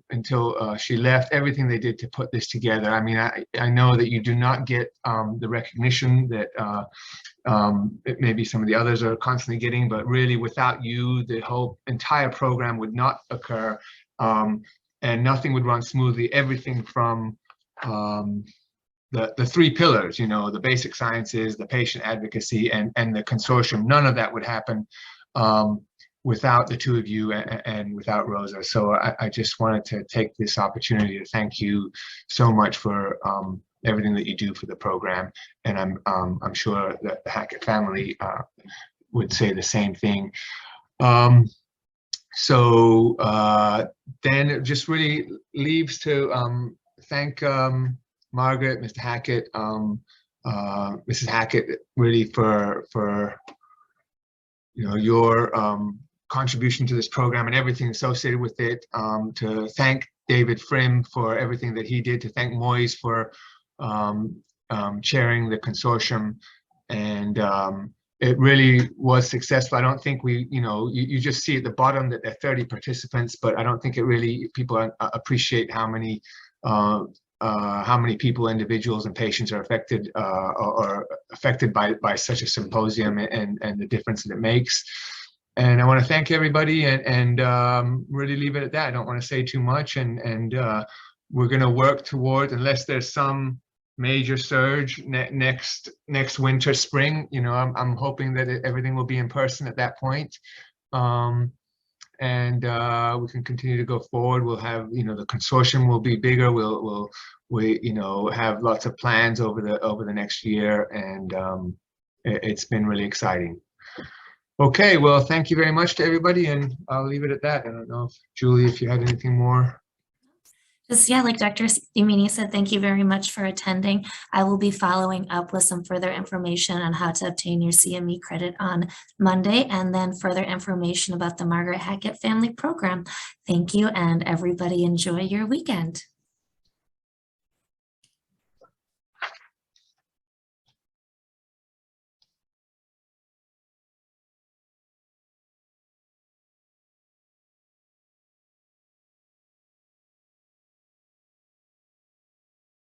until she left, everything they did to put this together. I mean, I know that you do not get the recognition that maybe some of the others are constantly getting, but really without you, the whole entire program would not occur, and nothing would run smoothly. Everything from the three pillars, the basic sciences, the patient advocacy, and the consortium, none of that would happen without the two of you and without Rosa. So I just wanted to take this opportunity to thank you so much for everything that you do for the program. And I'm sure that the Hackett family would say the same thing. So then it just really leaves to thank Margaret, Mr. Hackett, Mrs. Hackett, really for your contribution to this program and everything associated with it, to thank David Frim for everything that he did, to thank Moise for chairing the consortium, and it really was successful. I don't think you just see at the bottom that there are 30 participants, but I don't think people appreciate how many people, individuals and patients are affected or affected by such a symposium, and the difference that it makes. And I want to thank everybody and really leave it at that. I don't want to say too much, and we're going to work towards, unless there's some major surge next winter, spring, I'm hoping that everything will be in person at that point. And we can continue to go forward. We'll have, the consortium will be bigger. We have lots of plans over the next year, and it's been really exciting. Okay, well, thank you very much to everybody, and I'll leave it at that. I don't know if Julie, if you had anything more. Just, yeah, like Dr. Yamini said, thank you very much for attending. I will be following up with some further information on how to obtain your CME credit on Monday, and then further information about the Margaret Hackett Family Program. Thank you, and everybody enjoy your weekend.